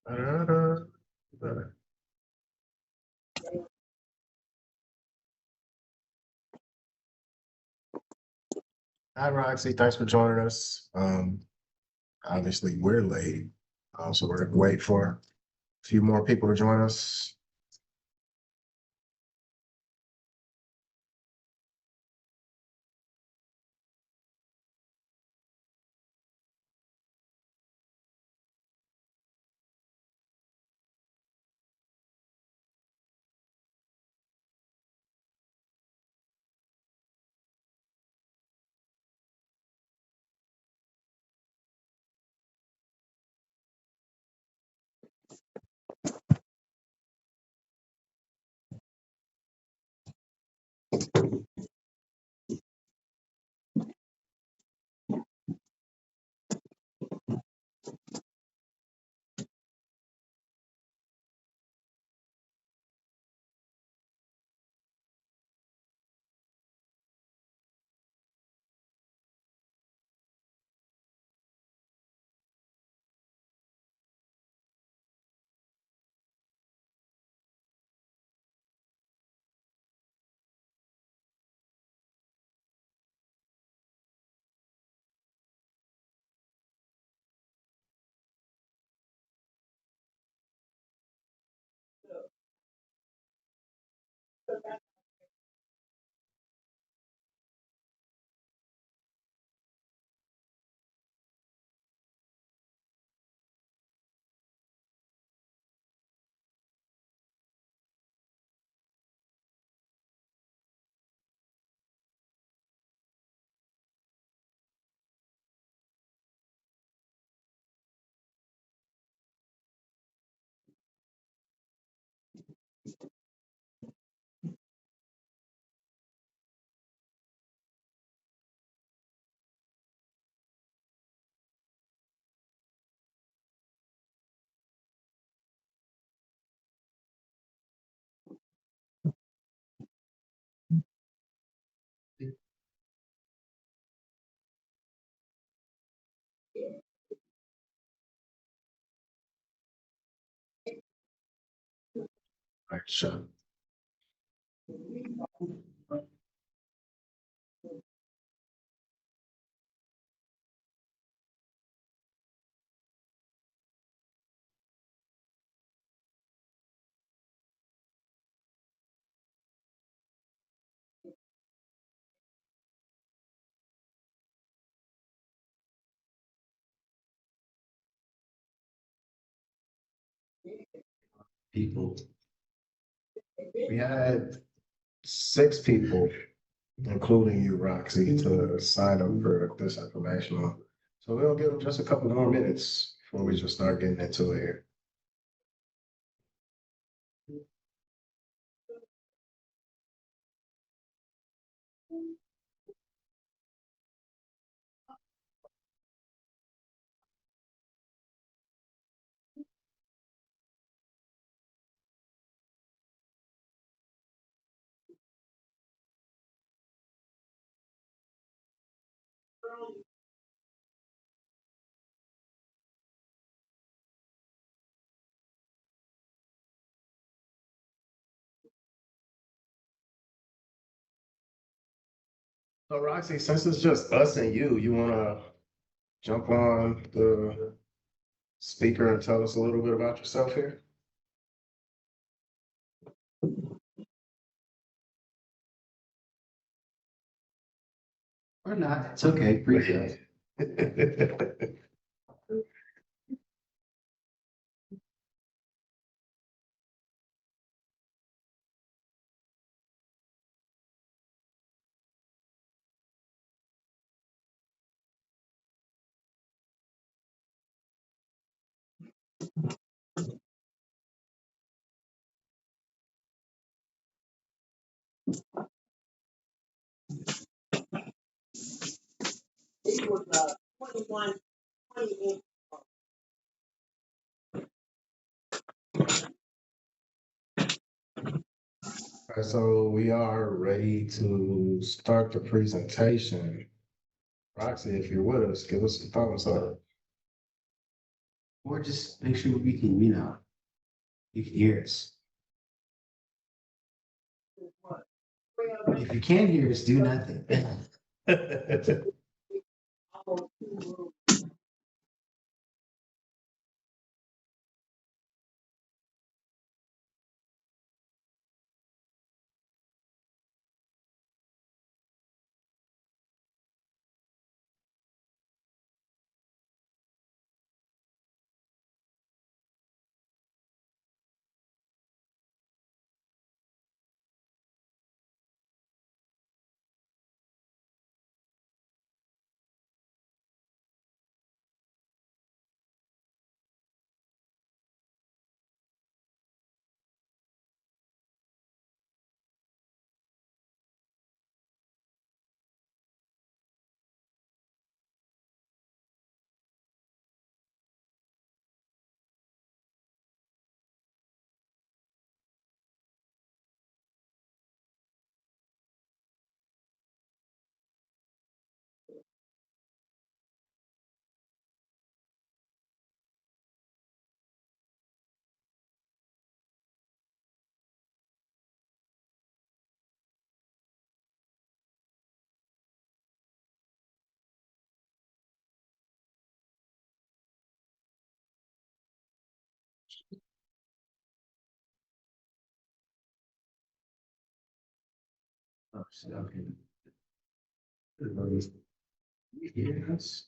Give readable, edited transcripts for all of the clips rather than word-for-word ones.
Da-da-da. Hi, Roxy. Thanks for joining us. Obviously, we're late, so we're gonna wait for a few more people to join us. Right, sure. People. We had 6 people, including you, Roxy, to sign up for this information. So we'll give them just a couple more minutes before we just start getting into it here. So Roxy, since it's just us and you wanna jump on the speaker and tell us a little bit about yourself here? Or not, it's okay, appreciate it. It was 21, 28. All right, so we are ready to start the presentation. Roxy, if you're with us, give us some thumbs up. Or just make sure we can, you can hear us. If you can't hear us, do nothing. Oh, shit, okay. You hear us?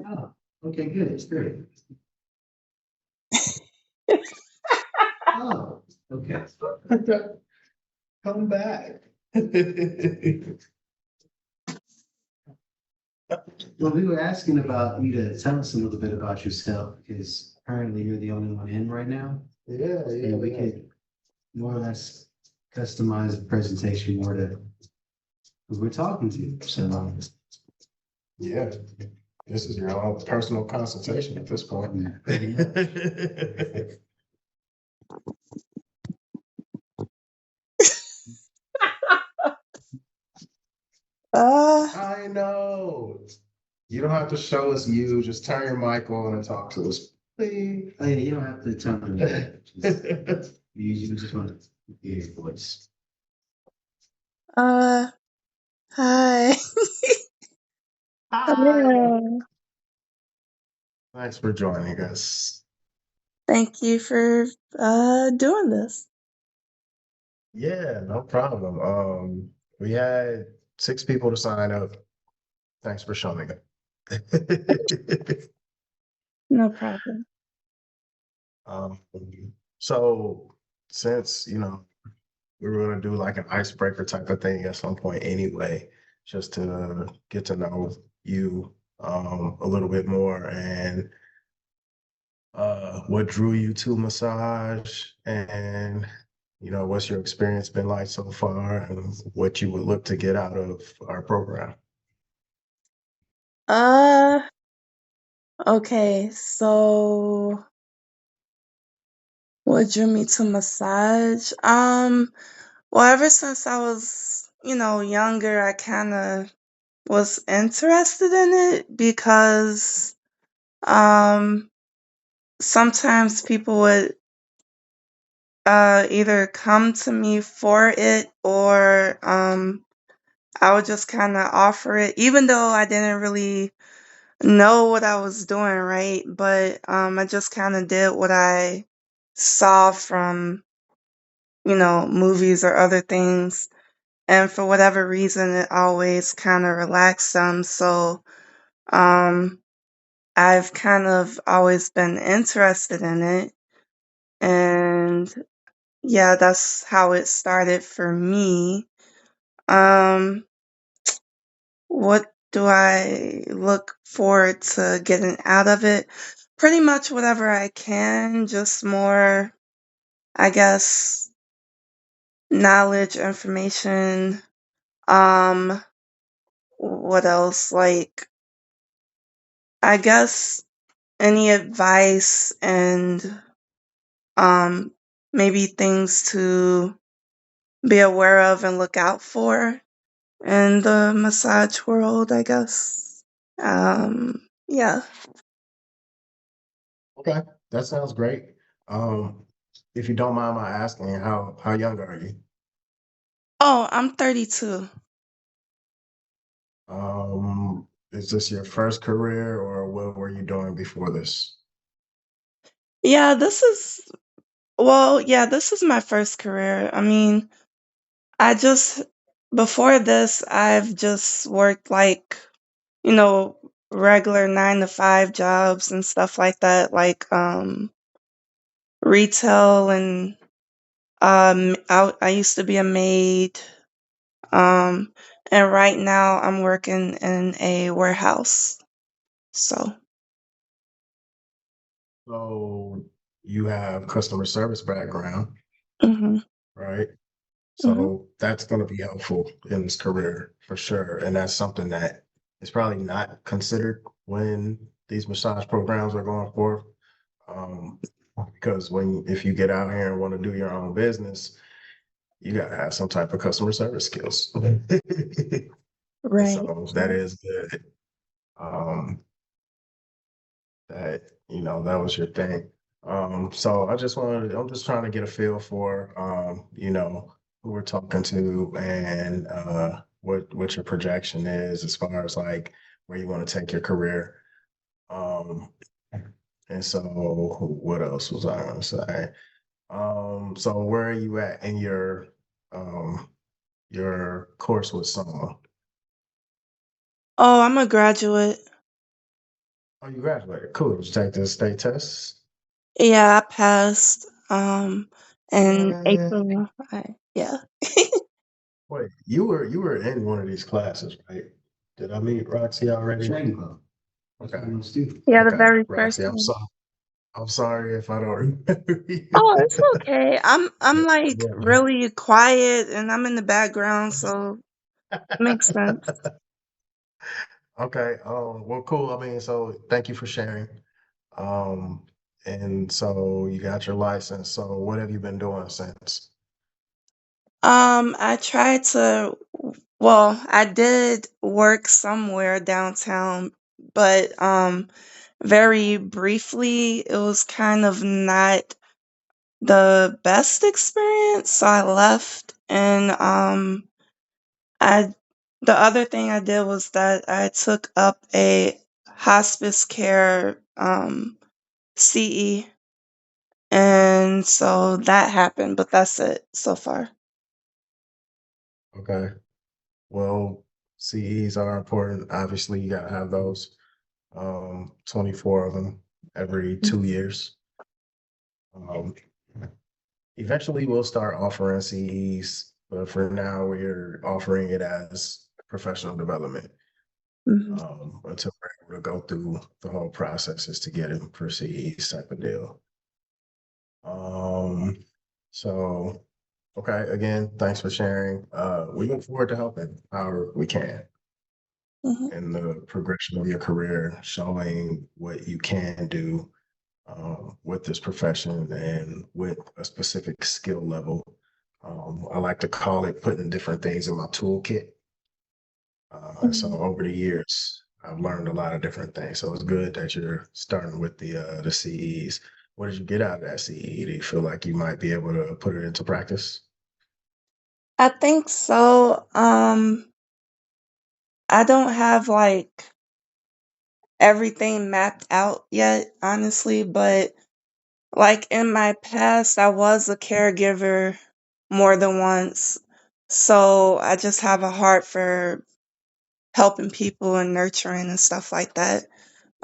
Oh, okay, good. It's great. Oh, okay. Come back. Well, we were asking about you to tell us a little bit about yourself because apparently you're the only one in right now. Yeah, yeah. And we could more or less customize the presentation more to because we're talking to you. So Yeah, this is your own personal consultation at this point. I know. You don't have to show us you. Just turn your mic on and talk to us, please. oh, yeah, you don't have to tell me that. You just want to hear your voice. Uh, hi. Hi. Hello. Thanks for joining us. Thank you for doing this. Yeah, no problem. We had 6 people to sign up. Thanks for showing up. No problem. Um, so since we were gonna do like an icebreaker type of thing at some point anyway, just to get to know you a little bit more and what drew you to massage and what's your experience been like so far and what you would look to get out of our program. Uh, okay. So what drew me to massage? Well, ever since I was, younger, I kind of was interested in it because um sometimes people would either come to me for it or I would just kind of offer it, even though I didn't really know what I was doing, right? But I just kind of did what I saw from, movies or other things. and for whatever reason, it always kind of relaxed them. So, um, I've kind of always been interested in it. And yeah, that's how it started for me. Um, what do I look forward to getting out of it? Pretty much whatever I can, just more, I guess, knowledge, information. Um, what else? Like, I guess any advice and um maybe things to be aware of and look out for in the massage world, I guess. Yeah. Okay, that sounds great. Um, if you don't mind my asking, how young are you? Oh, I'm 32. Is this your first career, or what were you doing before this? Yeah, this is my first career. I mean, I just, before this, I've just worked like, you know, regular 9 to 5 jobs and stuff like that, like retail and I used to be a maid. Um and right now I'm working in a warehouse. So, So you have customer service background, mhm. right? Mhm. So that's going to be helpful in this career for sure. And that's something that is probably not considered when these massage programs are going forth. Um, because if you get out here and want to do your own business, you got to have some type of customer service skills. Right. So that is good. Um, that that was your thing. So I'm just trying to get a feel for who we're talking to and what your projection is as far as like where you want to take your career. Um, and so what else was I gonna say? So where are you at in um your course with someone? Oh, I'm a graduate. Oh, you graduated. Cool. Did you take the state tests? Yeah, I passed in Uh, April. Yeah. Wait, you were in one of these classes, right? Did I meet Roxy already? Training club. Okay, Students. Yeah, the okay, very first Roxy, I'm one. sorry. I'm sorry if I don't remember you. Oh, it's okay. I'm like Yeah, man. really quiet and I'm in the background, so it makes sense. Okay. Well, cool. I mean, so thank you for sharing. Um, and so you got your license. So what have you been doing since? I tried to, well, I did work somewhere downtown, but very briefly, it was kind of not the best experience, so I left. And I the other thing I did was that I took up a hospice care CE, and so that happened, but that's it so far. Okay. Well, CEs are important. Obviously, you gotta have those. 24 of them every 2 years. Um, Eventually, we'll start offering CEs, but for now, we're offering it as professional development Mhm. until we're able to go through the whole processes to get it for CEs type of deal. Um, so, okay, again, thanks for sharing. We look forward to helping however we can Mhm. in the progression of your career, showing what you can do with this profession and with a specific skill level. I like to call it putting different things in my toolkit. So Mhm. over the years, I've learned a lot of different things. So it's good that you're starting with the CEs. What did you get out of that CE? Do you feel like you might be able to put it into practice? I think so. I don't have like everything mapped out yet, honestly, but like in my past, I was a caregiver more than once. So I just have a heart for helping people and nurturing and stuff like that.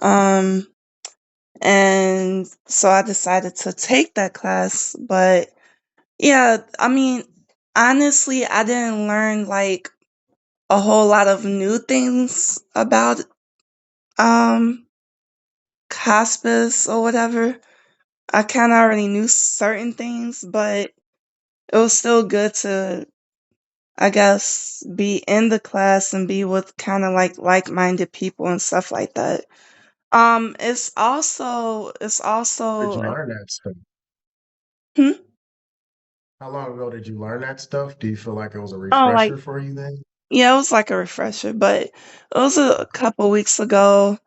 Um, and so I decided to take that class. But yeah, I mean, honestly, I didn't learn like a whole lot of new things about um hospice or whatever. I kind of already knew certain things, but it was still good to, I guess, be in the class and be with kind of like-minded people and stuff like that. It's also Did you learn that stuff? hmm? How long ago did you learn that stuff? Do you feel like it was a Oh, like refresher for you then? yeah, it was like a refresher, but it was a couple weeks ago.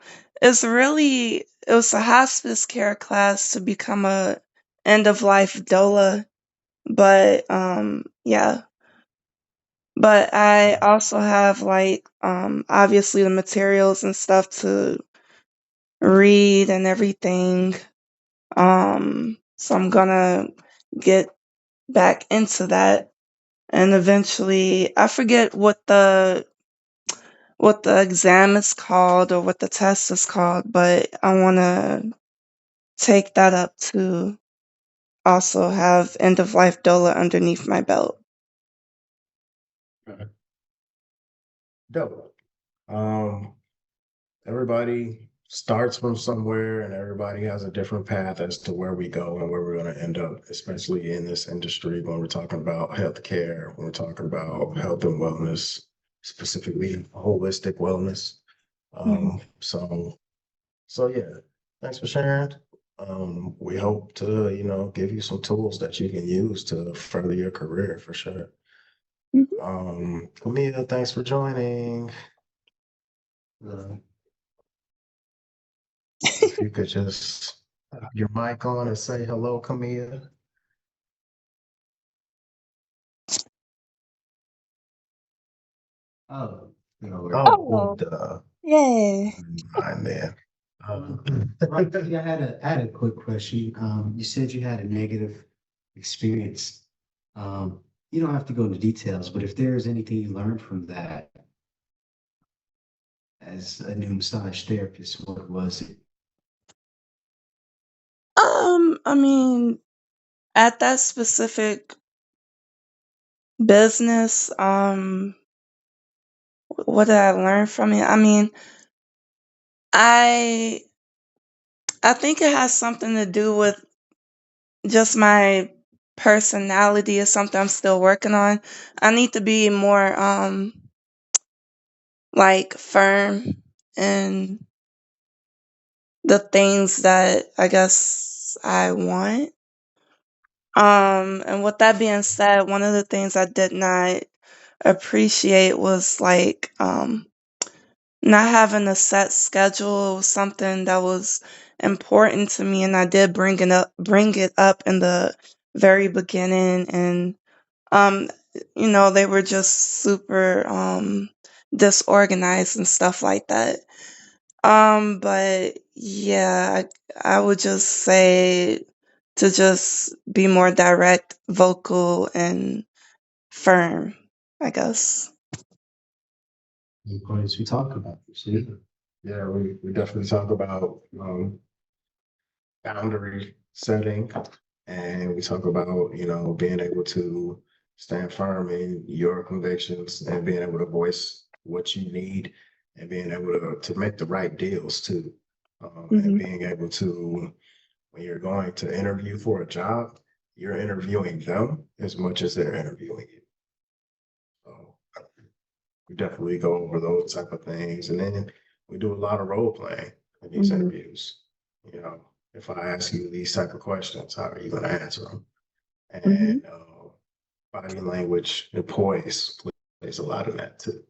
It was a hospice care class to become a end of life doula, but yeah. But I also have like obviously the materials and stuff to read and everything. So I'm gonna get back into that and eventually I forget what the exam is called or what the test is called, but I wanna take that up to also have end of life doula underneath my belt. Okay. Dope. Um, Everybody starts from somewhere and everybody has a different path as to where we go and where we're going to end up, especially in this industry when we're talking about healthcare, when we're talking about health and wellness, specifically holistic wellness. Mhm. So yeah, thanks for sharing. We hope to, give you some tools that you can use to further your career for sure. Mhm. Camille, thanks for joining. Uh, If you could just have your mic on and say hello, Camille. oh, you know, we're, Oh, well, Oh, duh. yay. Mind there. right, I had a quick question. You said you had a negative experience. You don't have to go into details, but if there's anything you learned from that as a new massage therapist, what was it? I mean, at that specific business, what did I learn from it? I mean, I I think it has something to do with just my personality is something I'm still working on. I need to be more like firm in the things that I guess I want. And with that being said, one of the things I did not appreciate was like not having a set schedule was something that was important to me, and I did bring it up in the very beginning, and um, they were just super disorganized and stuff like that. But yeah, I would just say to just be more direct, vocal, and firm, I guess. The points we talked about. See? Yeah, we definitely talk about boundary setting and we talk about, being able to stand firm in your convictions and being able to voice what you need and being able to make the right deals too. And Mhm. being able to, when you're going to interview for a job, you're interviewing them as much as they're interviewing you. So we definitely go over those type of things. And then we do a lot of role playing in these Mhm. interviews. You know, if I ask you these type of questions, how are you going to answer them? Mhm. And body language and poise plays a lot of that too.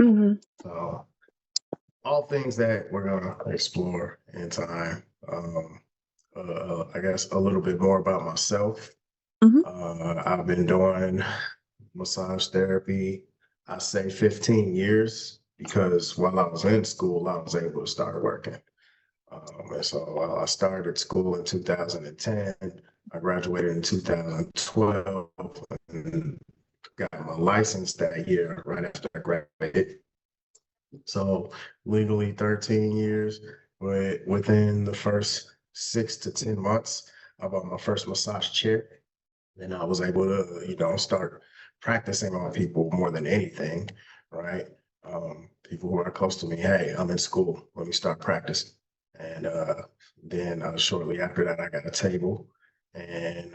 Mhm. So all things that we're gonna explore in time. I guess a little bit more about myself. Mhm. I've been doing massage therapy, I say 15 years because while I was in school, I was able to start working. And so I started school in 2010. I graduated in 2012 and got my license that year right after I graduated. So legally 13 years, but within the first 6 to 10 months, I bought my first massage chair. And I was able to, start practicing on people more than anything, right? People who are close to me, hey, I'm in school, let me start practicing. And then shortly after that, I got a table. And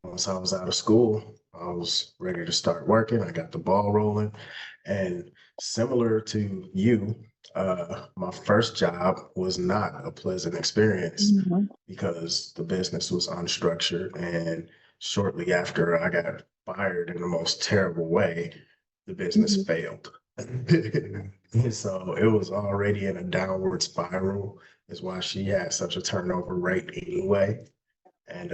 once I was out of school, I was ready to start working. I got the ball rolling. And similar to you, my first job was not a pleasant experience Mhm. because the business was unstructured. And shortly after I got fired in the most terrible way, the business Mhm. failed. And so it was already in a downward spiral, is why she had such a turnover rate anyway. And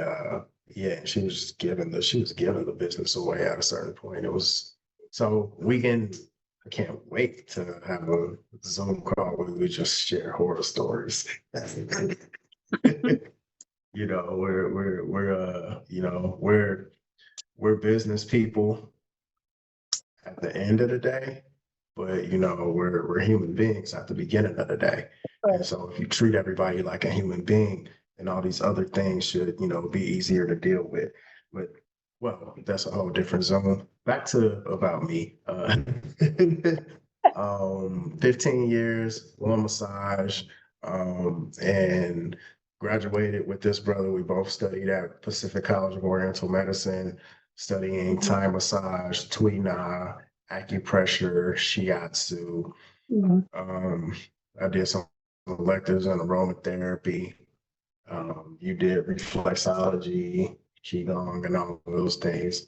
yeah, she was giving the business away at a certain point. It was so I can't wait to have a Zoom call where we just share horror stories. We're business people at the end of the day, but we're human beings at the beginning of the day. And so if you treat everybody like a human being, then all these other things should, be easier to deal with. But well, that's a whole different zone. Back to about me. 15 years, one massage, and graduated with this brother. We both studied at Pacific College of Oriental Medicine, studying Thai massage, Tui Na, acupressure, shiatsu. Mhm. Um, I did some electives in aromatherapy. You did reflexology, qigong, and all of those things.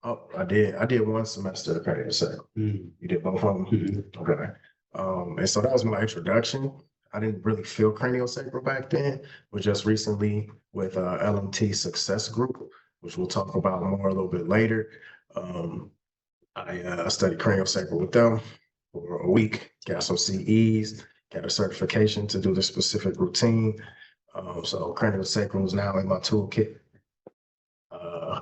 Oh, I did one semester of cranial sacral. Mm. You did both of them? Okay. And so that was my introduction. I didn't really feel cranial sacral back then, but just recently with LMT Success Group, which we'll talk about more a little bit later. I studied cranial sacral with them for a week, got some CEs, got a certification to do the specific routine. So cranial sacral is now in my toolkit. Uh,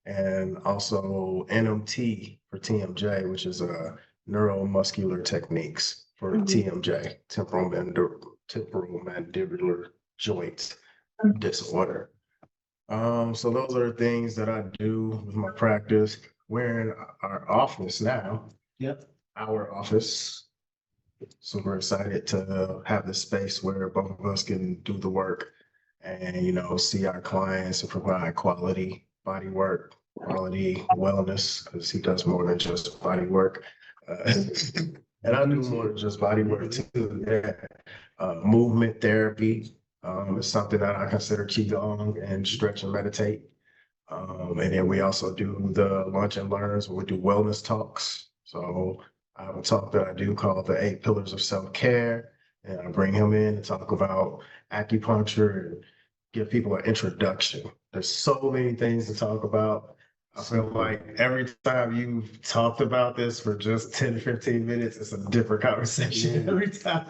and also NMT for TMJ, which is neuromuscular techniques for Mhm. TMJ, temporal mandibular joint disorder. So those are the things that I do with my practice. We're in our office now. Yep. Our office. So we're excited to have this space where both of us can do the work and, see our clients and provide quality body work, quality wellness, because he does more than just body work. And I do more than just body work too. Yeah. Movement therapy is something that I consider qigong and stretch and meditate. And then we also do the lunch and learns where we do wellness talks. So I have a talk that I do called the 8 Pillars of Self-Care. And I bring him in to talk about acupuncture and give people an introduction. There's so many things to talk about. I feel like every time you've talked about this for just 10 to 15 minutes, it's a different conversation every time.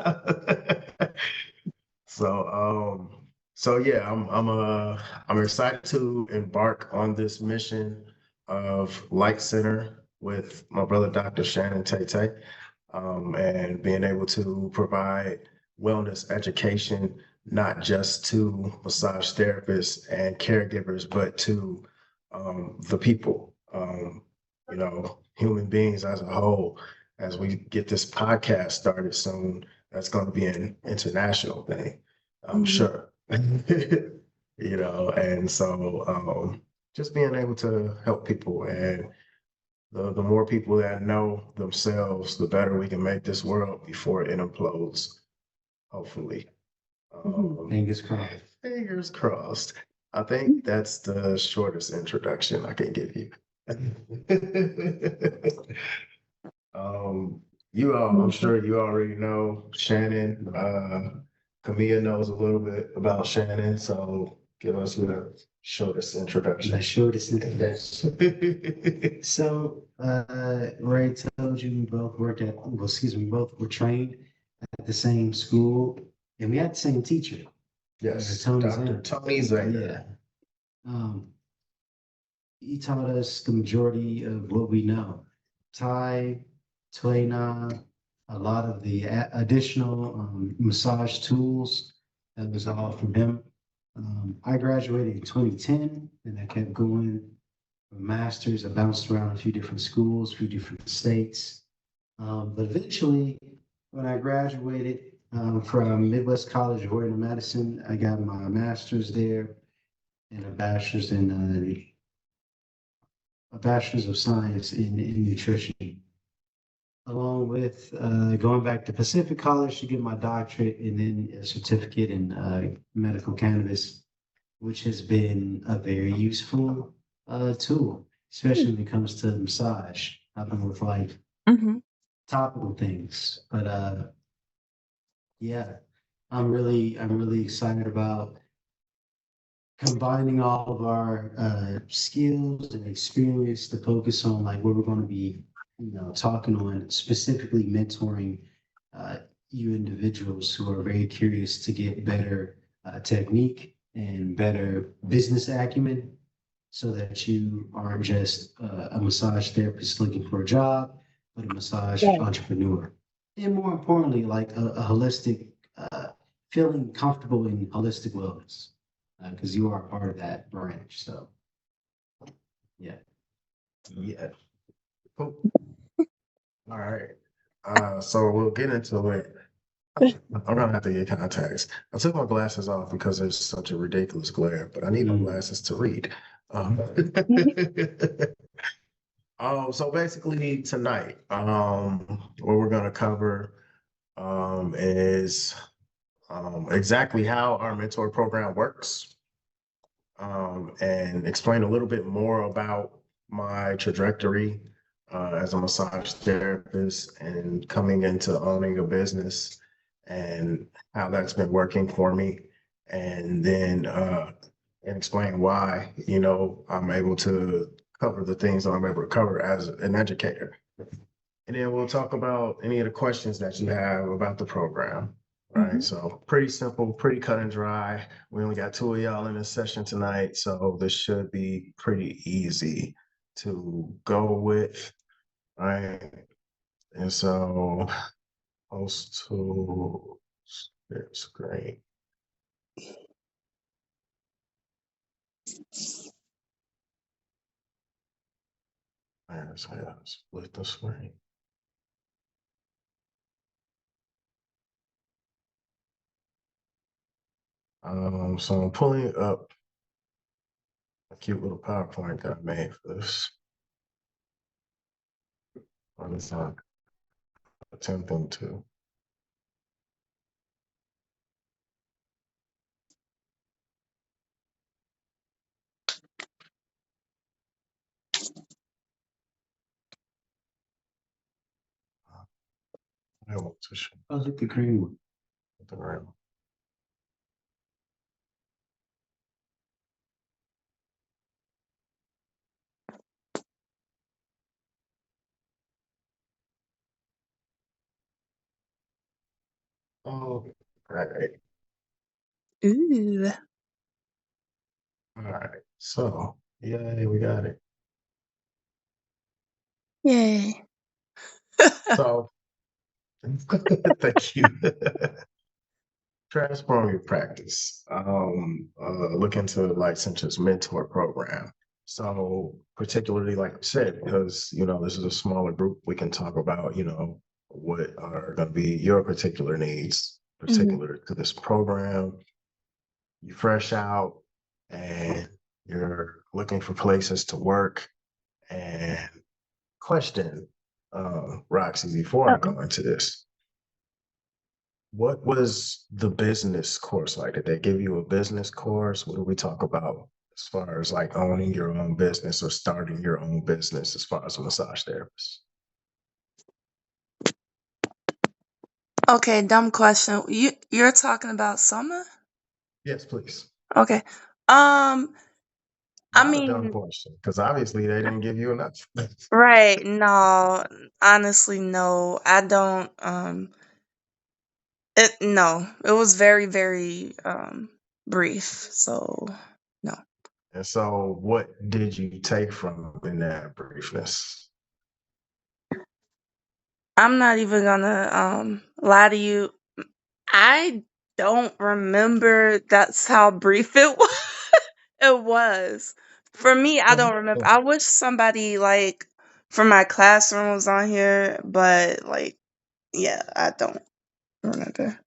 So, so yeah, I'm excited to embark on this mission of Light Center with my brother, Dr. Shannon Tate, and being able to provide wellness education, not just to massage therapists and caregivers, but to the people, human beings as a whole. As we get this podcast started soon, that's going to be an international thing, I'm Mhm. sure. And so just being able to help people and the more people that know themselves, the better we can make this world before it implodes, hopefully. Fingers crossed. Fingers crossed. I think that's the shortest introduction I can give you. I'm sure you already know Shannon. Camilla knows a little bit about Shannon, so give us the shortest introduction. The shortest introduction. So, Ray told you we both we both were trained at the same school and we had the same teacher. Yes, Tony Dr. Zan. Tony Zanger. Yeah. He taught us the majority of what we know. Thai, Tuena, a lot of the additional massage tools. That was all from him. I graduated in 2010 and I kept going for masters. I bounced around a few different schools, a few different states. But eventually, when I graduated from Midwest College of Royal Madison, I got my master's there and a bachelor's of science in nutrition, along with going back to Pacific College to get my doctorate and then a certificate in medical cannabis, which has been a very useful tool, especially when it comes to massage. I've been with like Mm-hmm. topical things, but yeah, I'm really excited about combining all of our skills and experience to focus on like what we're going to be, talking on, specifically mentoring uh, you individuals who are very curious to get better technique and better business acumen so that you aren't just a massage therapist looking for a job, but a massage Right. entrepreneur. And more importantly, like a holistic, feeling comfortable in holistic wellness because you are part of that branch. So, yeah. Yeah. Cool. All right. So we'll get into it. I'm gonna have to get contacts. I took my glasses off because there's such a ridiculous glare, but I need my glasses to read. So basically tonight, what we're gonna cover is exactly how our mentor program works, and explain a little bit more about my trajectory as a massage therapist and coming into owning a business and how that's been working for me. And then and explain why, I'm able to cover the things that I'm able to cover as an educator. And then we'll talk about any of the questions that you have about the program. Right. So pretty simple, pretty cut and dry. We only got two of y'all in this session tonight. So this should be pretty easy to go with. Right. And so host to share screen. There's split the screen. So I'm pulling up a cute little PowerPoint that I made for this. On this attempting to. I want to show I like the green one. the round. Oh, right. Ooh. All right. So, yay, we got it. Yay. So, thank you. Transform your practice. Look into the licensures mentor program. So, particularly, like I said, because this is a smaller group, we can talk about what are going to be your particular needs, Mhm. particular to this program. You fresh out, and you're looking for places to work. And question, Roxy, before I Uh-oh. go into this, what was the business course like? Did they give you a business course? What do we talk about as far as like owning your own business or starting your own business as far as a massage therapist? Okay, dumb question. You're talking about summer? Yes, please. Okay. Um, I Not a dumb mean, question, because obviously they didn't give you enough. right, no. Honestly, no. I don't it no. It was very, very brief. So no. And so what did you take from in that briefness? I'm not even gonna lie to you. I don't remember that's how brief it was. It was. For me, I don't remember. I wish somebody like from my classroom was on here, but like yeah, I don't remember.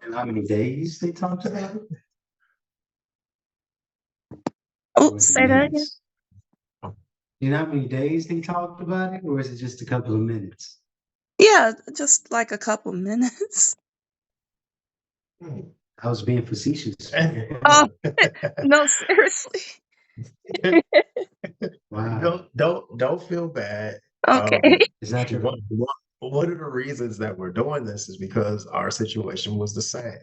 And how many days they talked about it? Or Oh, was it say that again. minutes? You know how many days they talked about it, or is it just a couple of minutes? Yeah, just like a couple minutes. I was being facetious. Oh no, seriously. Wow. Don't feel bad. Okay. Is that your One of the reasons that we're doing this is because our situation was the same.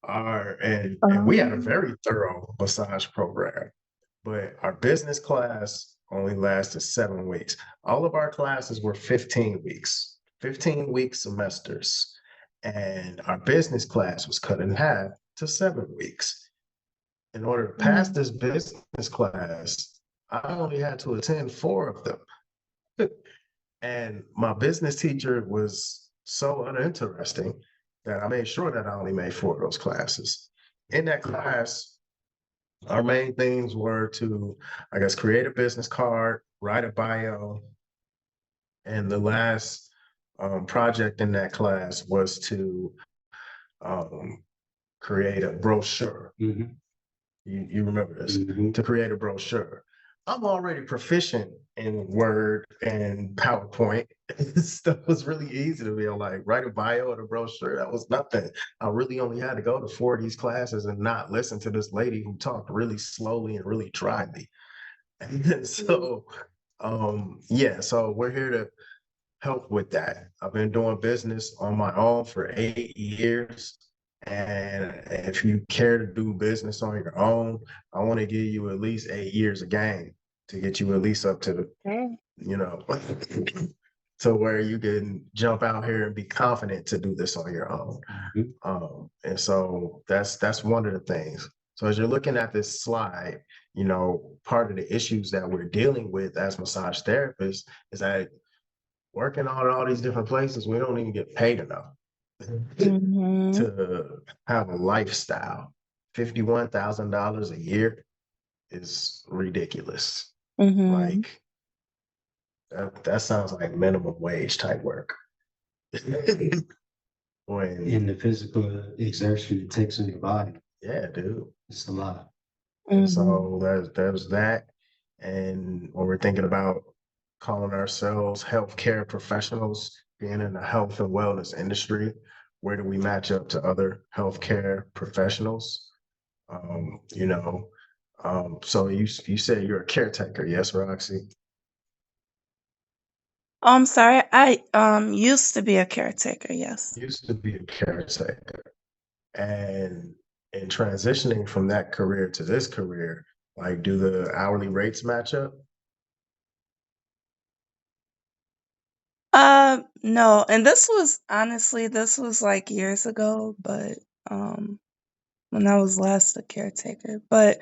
And we had a Um, very thorough massage program, but our business class only lasted 7 weeks. All of our classes were 15 weeks, 15-week semesters. And our business class was cut in half to 7 weeks. In order to pass mm, this business class, I only had to attend 4 of them. And my business teacher was so uninteresting that I made sure that I only made 4 of those classes. In that class, our main things were to, I guess, create a business card, write a bio, and the last project in that class was to um, create a brochure. Mhm, You remember this, mhm. to create a brochure. I'm already proficient in Word and PowerPoint. Stuff was really easy to me. I'm like, write a bio and a brochure. That was nothing. I really only had to go to 4 of these classes and not listen to this lady who talked really slowly and really dryly. And so, yeah, so we're here to help with that. I've been doing business on my own for 8 years. And if you care to do business on your own, I want to give you at least 8 years of game to get you at least up to the, okay. you know, to where you can jump out here and be confident to do this on your own. Mhm. And so that's one of the things. So as you're looking at this slide, part of the issues that we're dealing with as massage therapists is that working on all these different places, we don't even get paid enough Mm-hmm. to have a lifestyle. $51,000 a year is ridiculous. Mm-hmm. Like that sounds like minimum wage type work. When And the physical exertion it takes on your body, yeah, dude. it's a lot. And Mm-hmm. so there's that. And when we're thinking about calling ourselves healthcare professionals, being in the health and wellness industry, where do we match up to other healthcare professionals? Um, you know, so you said you're a caretaker, yes, Roxy? Oh, I'm sorry. I used to be a caretaker, yes. Used to be a caretaker. And in transitioning from that career to this career, like do the hourly rates match up? No, and this was like years ago, but um when I was last a caretaker. But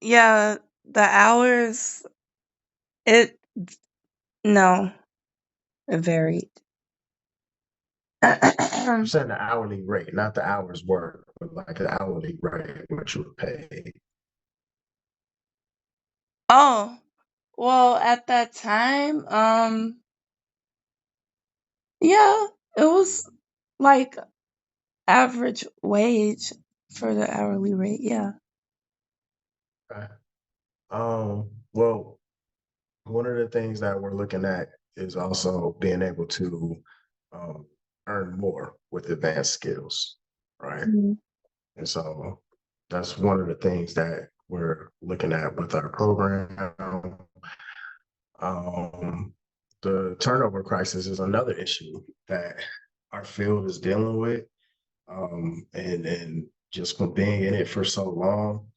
yeah, the hours it no, it varied. You're saying the hourly rate, not the hours worked, but like the hourly rate, what you were paid. Oh, well, at that time, yeah, it was like average wage for the hourly rate, yeah. Okay. Well, one of the things that we're looking at is also being able to um, earn more with advanced skills, right? Mhm. And so that's one of the things that we're looking at with our program. Um, the turnover crisis is another issue that our field is dealing with. And just from being in it for so long,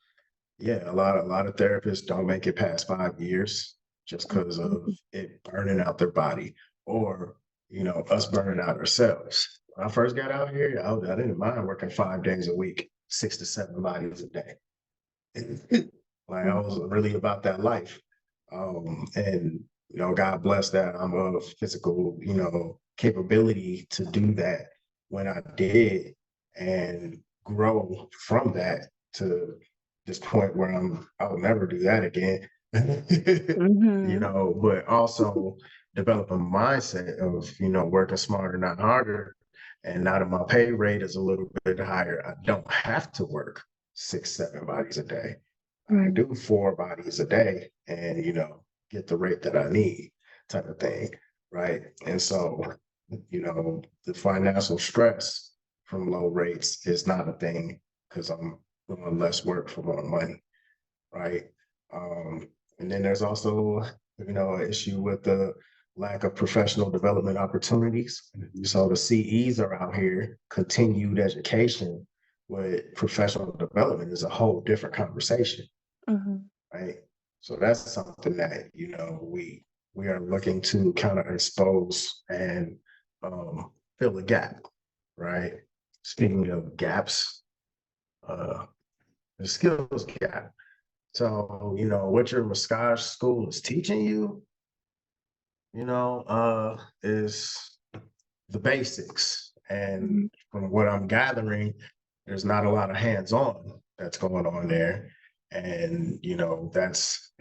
yeah, a lot of therapists don't make it past 5 years just because of it burning out their body or us burning out ourselves. When I first got out here, I didn't mind working 5 days a week. 6 to 7 bodies a day. Like I was really about that life. And God bless that I'm of physical, capability to do that when I did and grow from that to this point where I'll never do that again. Mhm. But also develop a mindset of, working smarter, not harder. And now that my pay rate is a little bit higher, I don't have to work 6, 7 bodies a day. I can Right. do 4 bodies a day and, get the rate that I need type of thing. Right. And so, the financial stress from low rates is not a thing because I'm doing less work for more money. Right. And then there's also, an issue with the lack of professional development opportunities. So the CEs are out here, continued education with professional development is a whole different conversation, Mhm. right? So that's something that, we are looking to kind of expose and fill a gap, right? Speaking of gaps, the skills gap. So, what your massage school is teaching you, is the basics. And Mhm. from what I'm gathering, there's not a lot of hands-on that's going on there. And,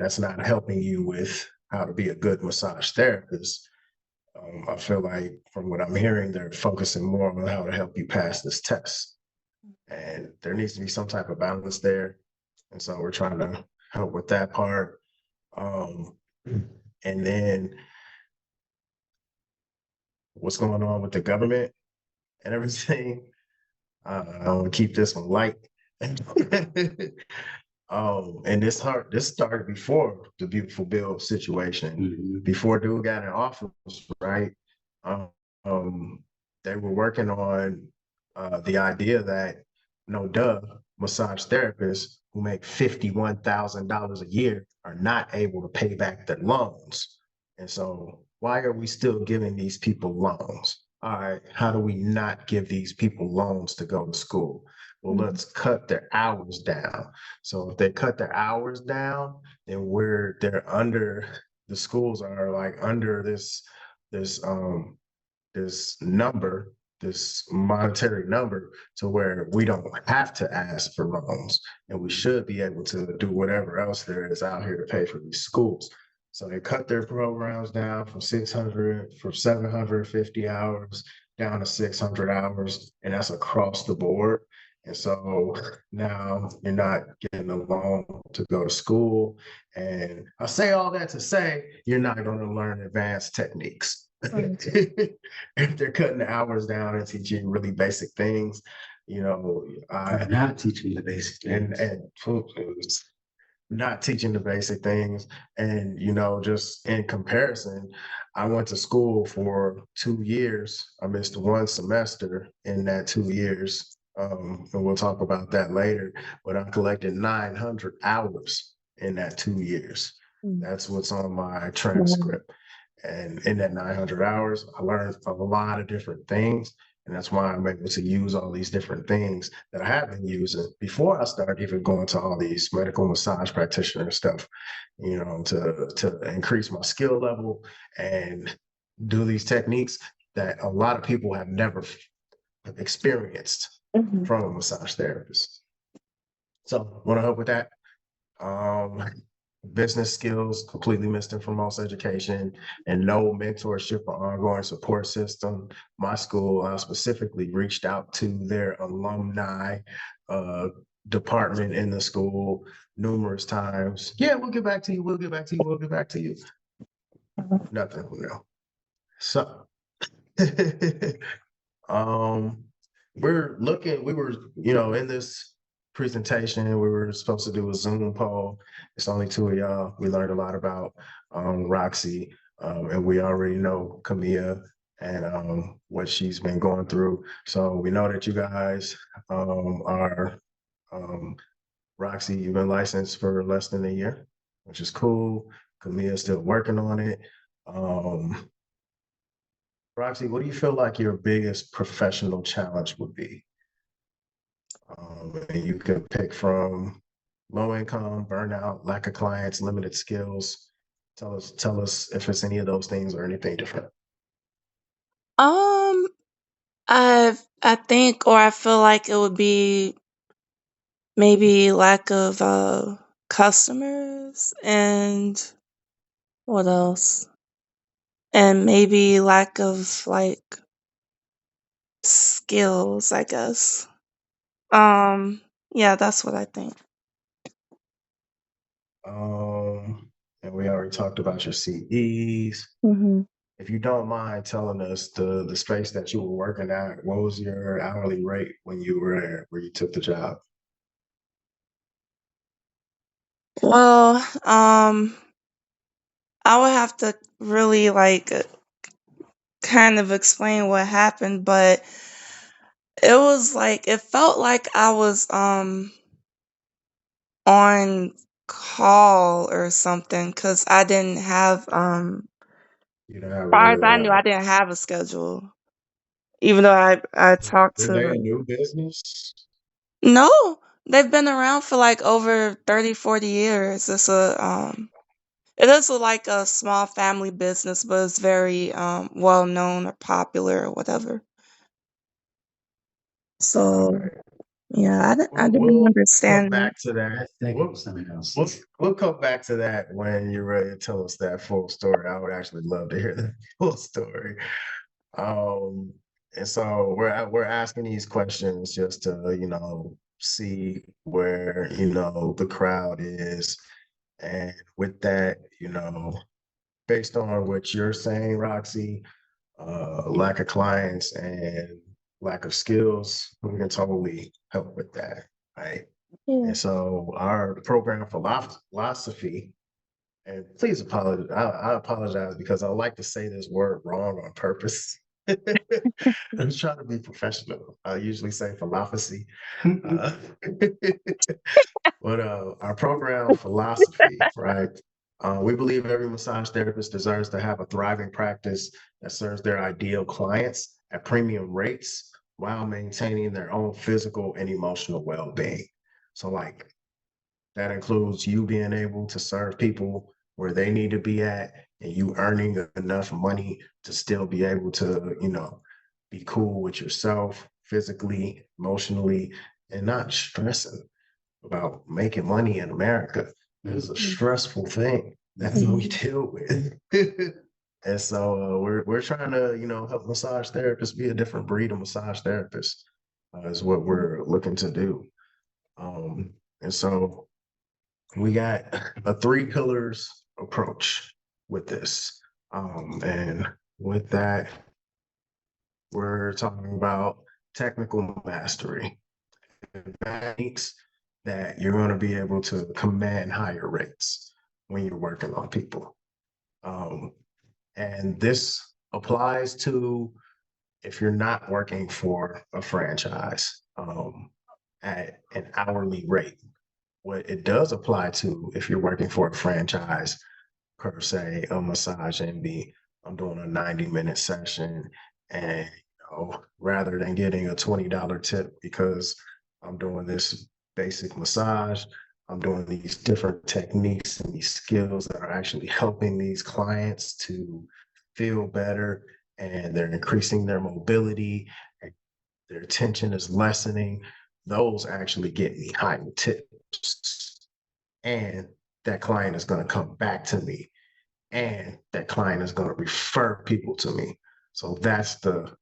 that's not helping you with how to be a good massage therapist. I feel like from what I'm hearing, they're focusing more on how to help you pass this test. And there needs to be some type of balance there. And so we're trying to help with that part. Um, and then what's going on with the government and everything. I want to keep this one light. And this started before the beautiful bill situation, before dude got in office, right? Um, they were working on the idea that no duh, massage therapists who make $51,000 a year are not able to pay back their loans. And so why are we still giving these people loans? All right, how do we not give these people loans to go to school? Well, let's cut their hours down. So if they cut their hours down, then they're under, the schools are like under this this number, this monetary number, to where we don't have to ask for loans and we should be able to do whatever else there is out here to pay for these schools. So they cut their programs down from 750 hours down to 600 hours, and that's across the board. And so now you're not getting a loan to go to school. And I say all that to say you're not going to learn advanced techniques. If they're cutting the hours down and teaching really basic things, I'm not teaching the basic and things. not teaching the basic things. And just in comparison, I went to school for 2 years. I missed one semester in that 2 years. And we'll talk about that later, but I collected 900 hours in that 2 years. That's what's on my transcript. And in that 900 hours, I learned a lot of different things. And that's why I'm able to use all these different things that I have been using before I started even going to all these medical massage practitioner stuff, to increase my skill level and do these techniques that a lot of people have never experienced from a massage therapist. So want to help with that. Business skills completely missing from most education, and no mentorship or ongoing support system. My school specifically reached out to their alumni department in the school numerous times. Yeah, we'll get back to you. We'll get back to you. We'll get back to you. Nothing. No. So um we were, in this presentation, we were supposed to do a Zoom poll. It's only two of y'all. We learned a lot about Roxy, and we already know Camilla and what she's been going through. So we know that you guys are Roxy, you've been licensed for less than a year, which is cool. Camilla's still working on it. Roxy, what do you feel like your biggest professional challenge would be? And you can pick from low income, burnout, lack of clients, limited skills. Tell us if it's any of those things or anything different. Um, I think, or I feel like it would be maybe lack of customers, and what else? And maybe lack of like skills, I guess. Um, yeah, that's what I think. And we already talked about your CEs. Hmm. If you don't mind telling us the space that you were working at, what was your hourly rate when you were there, where you took the job? Well, I would have to really like kind of explain what happened, but it was like it felt like I was on call or something because I didn't have You don't have far really as I knew, I didn't have a schedule. Even though I talked were to they a the new business? no, they've been around for like over 30, 40 years. It is like a small family business, but it's very well known or popular or whatever. So Okay. yeah, I didn't We'll come understand that. back to that. Thank you We'll, for something else. we'll come back to that when you're ready to tell us that full story. I would actually love to hear the full story. Um, and so we're asking these questions just to, see where, the crowd is. And with that, based on what you're saying, Roxy, lack of clients and lack of skills, we can totally help with that, right? Yeah. And so our program philosophy, and please apologize. I apologize because I like to say this word wrong on purpose. I'm just trying to be professional. I usually say philosophy. Uh, but our program philosophy, right? We believe every massage therapist deserves to have a thriving practice that serves their ideal clients at premium rates while maintaining their own physical and emotional well-being. So, like, that includes you being able to serve people where they need to be at and you earning enough money to still be able to, be cool with yourself physically, emotionally, and not stressing about making money in America. It's a stressful thing. That's what we Mhm. deal with. And so we're trying to, help massage therapists be a different breed of massage therapists, is what we're looking to do. And so we got a three pillars approach with this. And with that, we're talking about technical mastery, techniques that you're going to be able to command higher rates when you're working on people. Um, and this applies to if you're not working for a franchise at an hourly rate. What it does apply to if you're working for a franchise, per se, a massage MD, I'm doing a 90-minute session, and rather than getting a $20 tip because I'm doing this basic massage, I'm doing these different techniques and these skills that are actually helping these clients to feel better, and they're increasing their mobility, and their tension is lessening. Those actually get me higher tips. And that client is going to come back to me, and that client is going to refer people to me. So that's the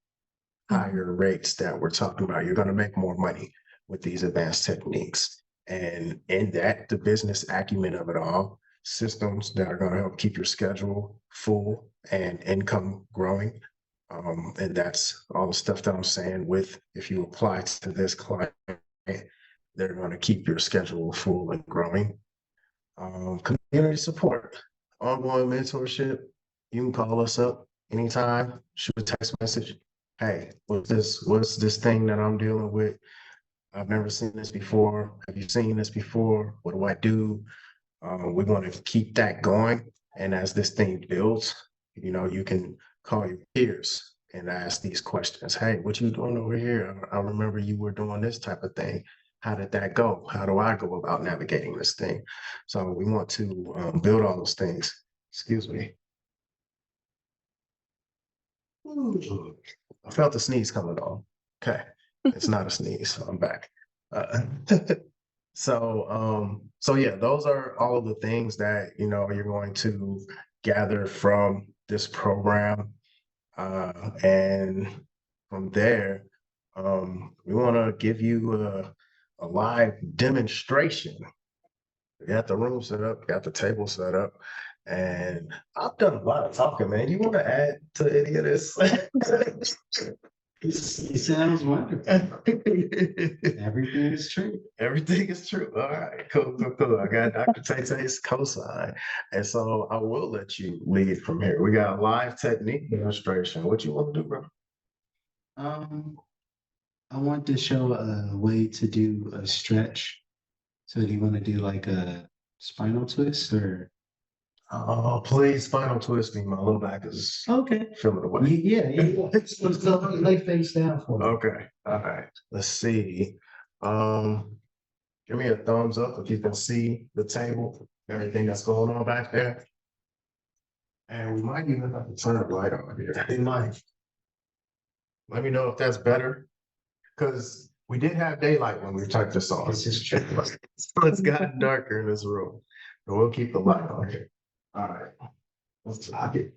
Mhm. higher rates that we're talking about. You're going to make more money with these advanced techniques. And in that, the business acumen of it all, systems that are going to help keep your schedule full and income growing. And that's all the stuff that I'm saying with if you apply to this client, they're going to keep your schedule full and growing. Community support, ongoing mentorship. You can call us up anytime, shoot a text message. Hey, what's this thing that I'm dealing with? I've never seen this before. Have you seen this before? What do I do? We're going to keep that going. And as this thing builds, you can call your peers. and ask these questions. Hey, what you doing over here? I remember you were doing this type of thing. How did that go? How do I go about navigating this thing? So we want to build all those things. Excuse me. Ooh, I felt the sneeze coming on. Okay, it's not a sneeze, so I'm back. Uh, so yeah, those are all of the things that you're going to gather from this program, and from there, we want to give you a live demonstration. We got the room set up, got the table set up, and I've done a lot of talking, man. You want to add to any of this? It sounds wonderful. Everything is true. Everything is true. All right, cool. I got Dr. Tay-Tay's cosign. And so I will let you lead from here. We got a live technique demonstration. What you want to do, bro? Um, I want to show a way to do a stretch. So do you want to do like a spinal twist or? Oh, please, spinal twist me. My low back is Okay. feeling away. Yeah. Let's go lay face down for me. Okay. All right. Let's see. Give me a thumbs up if you can see the table, everything that's going on back there. And we might even have to turn the light on here. It might. Let me know if that's better. Because we did have daylight when we turned this on. This is true. So it's gotten darker in this room. And we'll keep the light on here. All right. Let's lock it.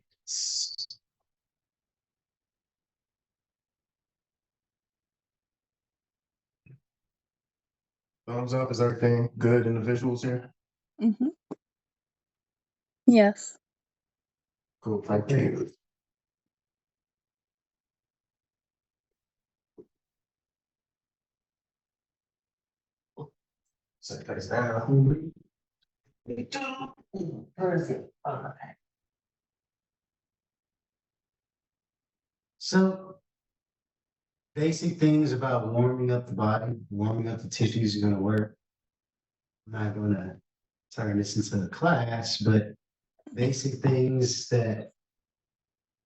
Thumbs up. Is everything good in the visuals here? Mm-hmm. Yes. Cool. Thank you. Set things down. Perfect. All right. So basic things about warming up the body, warming up the tissues are gonna work. I'm not gonna turn this into a class, but basic things that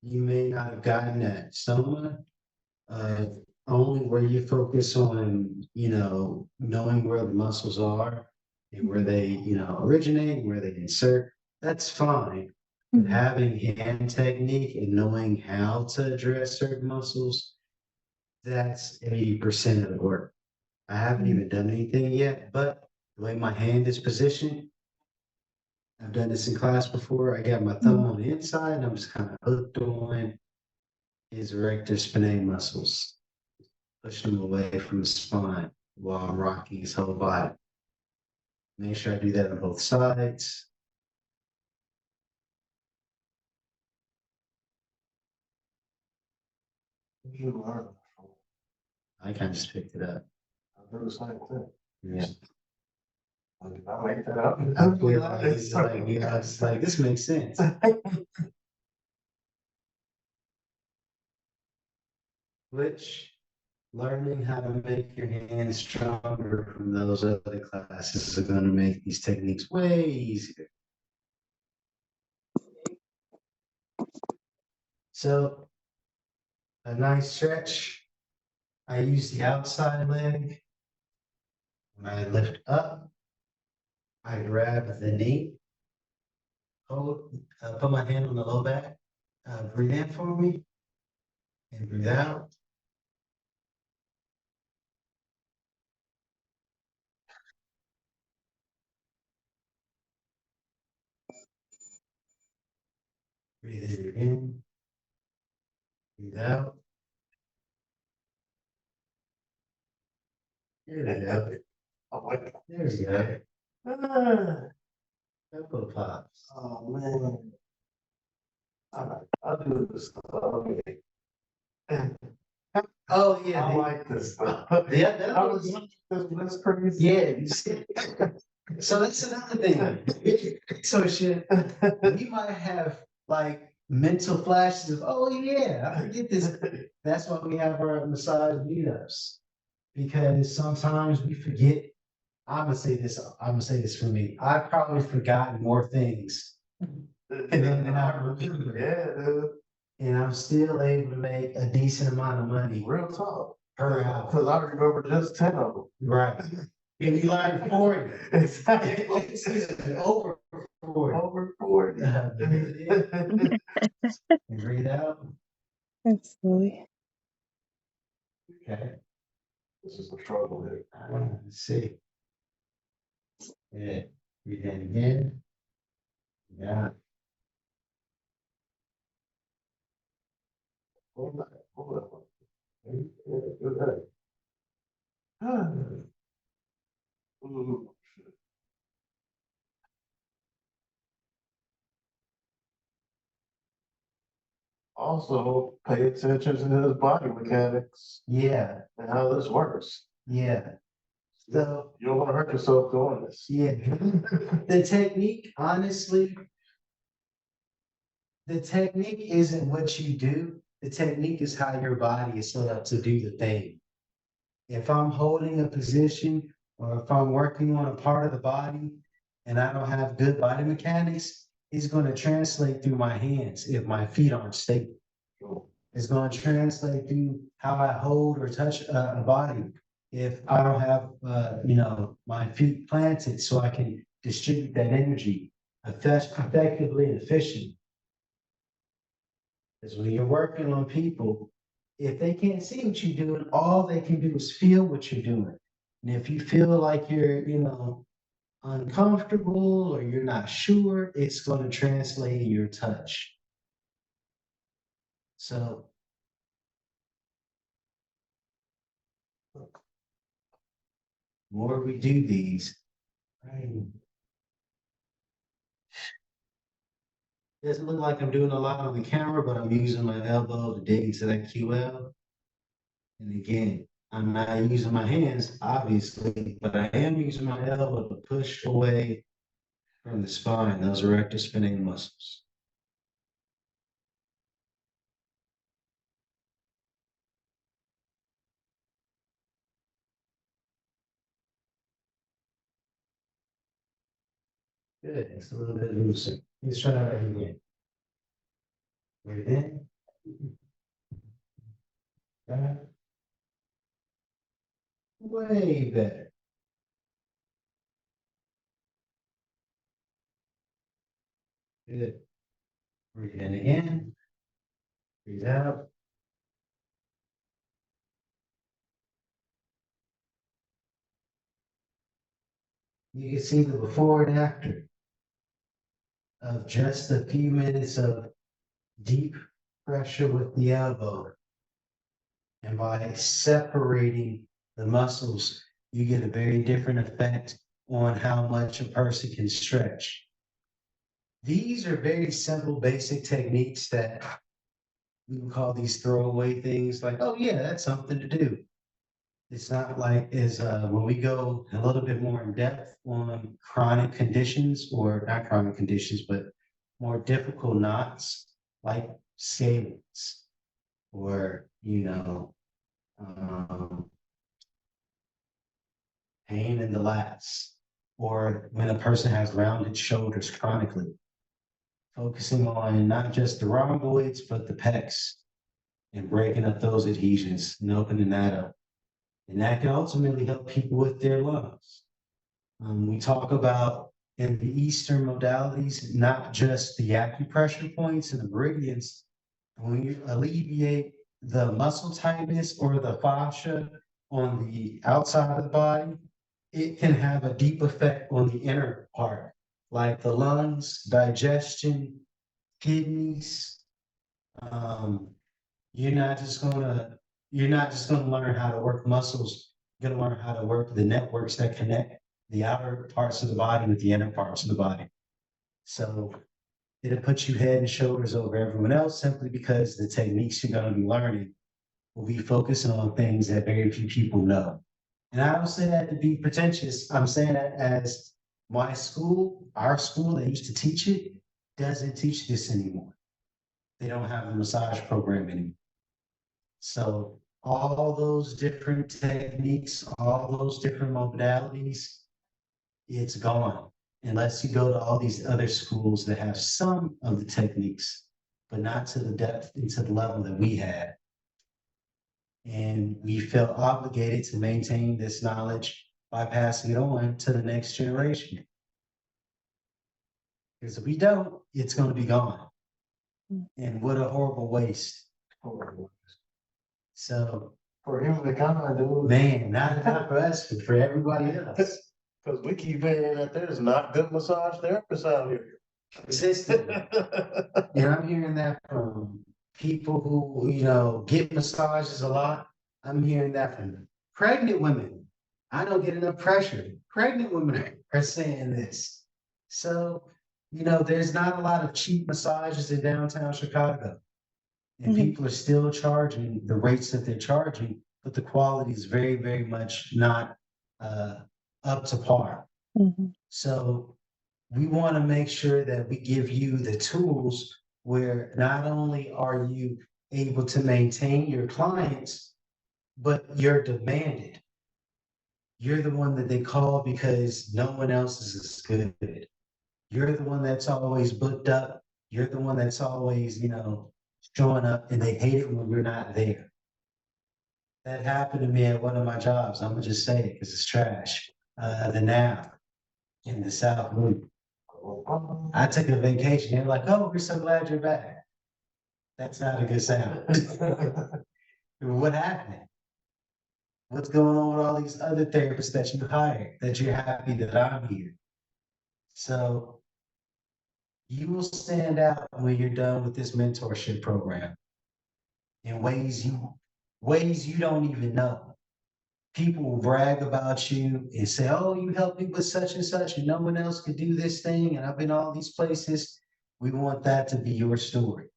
you may not have gotten at Soma, only where you focus on, knowing where the muscles are and where they, originate, where they insert, that's fine. But having hand technique and knowing how to address certain muscles, that's 80% of the work. I haven't even done anything yet, but the way my hand is positioned, I've done this in class before. I got my thumb on the inside and I'm just kind of hooked on his erector spinae muscles, pushing him away from the spine while I'm rocking his whole body. Make sure I do that on both sides. I kind of just picked it up. I do the same thing. Yeah. Did I make that up? I feel like it's like this makes sense. Which learning how to make your hands stronger from those other classes are going to make these techniques way easier. So a nice stretch. I use the outside leg. When I lift up, I grab the knee. Put my hand on the low back. Breathe in for me. And breathe out. Breathe in. Breathe out. There we go. There we go. Couple of pops. Oh man. I'll do this stuff. Oh yeah, I like this stuff. Yeah, That's crazy. yeah. So that's another thing. So shit, we might have like mental flashes of, oh yeah, I forget this. That's why we have our massage meetups. Because sometimes we forget. I'm gonna say this for me. I've probably forgotten more things than I remember. Yeah, dude. and I'm still able to make a decent amount of money Real talk. per hour. Cause I remember just 10 of them. Right. And you like 40. Exactly. Over 40. Over 40. And breathe out. That's silly. Okay. This is the trouble here. Let's see. Yeah. Breathe in again. Yeah. Hold on, hold on. Mm. Also, pay attention to his body mechanics Yeah. and how this works. Yeah. So, You don't want to hurt yourself doing this. yeah. The technique, honestly, the technique isn't what you do. The technique is how your body is set up to do the thing. If I'm holding a position or if I'm working on a part of the body and I don't have good body mechanics, it's going to translate through my hands if my feet aren't stable. It's going to translate through how I hold or touch a body if I don't have, my feet planted so I can distribute that energy effectively and efficiently. Because when you're working on people, if they can't see what you're doing, all they can do is feel what you're doing. And if you feel like you're, uncomfortable or you're not sure, it's going to translate in your touch. So, more we do these, right? Doesn't look like I'm doing a lot on the camera, but I'm using my elbow to dig into that QL. And again, I'm not using my hands, obviously, but I am using my elbow to push away from the spine, those erector spinae muscles. Good, it's a little bit looser. Let's try that again. Breathe in. Back. Way better. Good. Breathe in again. Breathe out. You can see the before and after of just a few minutes of deep pressure with the elbow. And by separating the muscles, you get a very different effect on how much a person can stretch. These are very simple, basic techniques that we can call these throwaway things like, oh, yeah, that's something to do. It's not like as when we go a little bit more in depth on chronic conditions, or not chronic conditions, but more difficult knots like scalings or, um, pain in the lats, or when a person has rounded shoulders chronically, focusing on not just the rhomboids, but the pecs and breaking up those adhesions and opening that up. And that can ultimately help people with their lungs. We talk about in the Eastern modalities, not just the acupressure points and the meridians. When you alleviate the muscle tightness or the fascia on the outside of the body, it can have a deep effect on the inner part, like the lungs, digestion, kidneys. Um, you're not just gonna learn how to work muscles. You're gonna learn how to work the networks that connect the outer parts of the body with the inner parts of the body. So it'll put you head and shoulders over everyone else simply because the techniques you're gonna be learning will be focusing on things that very few people know. And I don't say that to be pretentious. I'm saying that as my school, our school that used to teach it, doesn't teach this anymore. They don't have a massage program anymore. So all those different techniques, all those different modalities, it's gone. Unless you go to all these other schools that have some of the techniques, but not to the depth and to the level that we had. And we felt obligated to maintain this knowledge by passing it on to the next generation. Because if we don't, it's going to be gone. And what a horrible waste. So, For humankind, dude. man, not for us, but for everybody else. Because we keep hearing that there's not good massage therapists out here. Consistently. And I'm hearing that from people who, you know, get massages a lot. I'm hearing that from pregnant women. I don't get enough pressure. Pregnant women are saying this. So, you know, there's not a lot of cheap massages in downtown Chicago. And people are still charging the rates that they're charging, but the quality is very, very much not up to par. So we want to make sure that we give you the tools where not only are you able to maintain your clients, but you're demanded. You're the one that they call because no one else is as good. You're the one that's always booked up. You're the one that's always, you know, showing up, and they hate it when you're not there. That happened to me at one of my jobs. I'm gonna just say it because it's trash. The NAV in the South Loop. I took a vacation. They're like, "Oh, we're so glad you're back." That's not a good sound. What happened? What's going on with all these other therapists that you hired, that you're happy that I'm here? So you will stand out when you're done with this mentorship program in ways you don't even know. People will brag about you and say, "Oh, you helped me with such and such, and no one else could do this thing, and I've been all these places." We want that to be your story.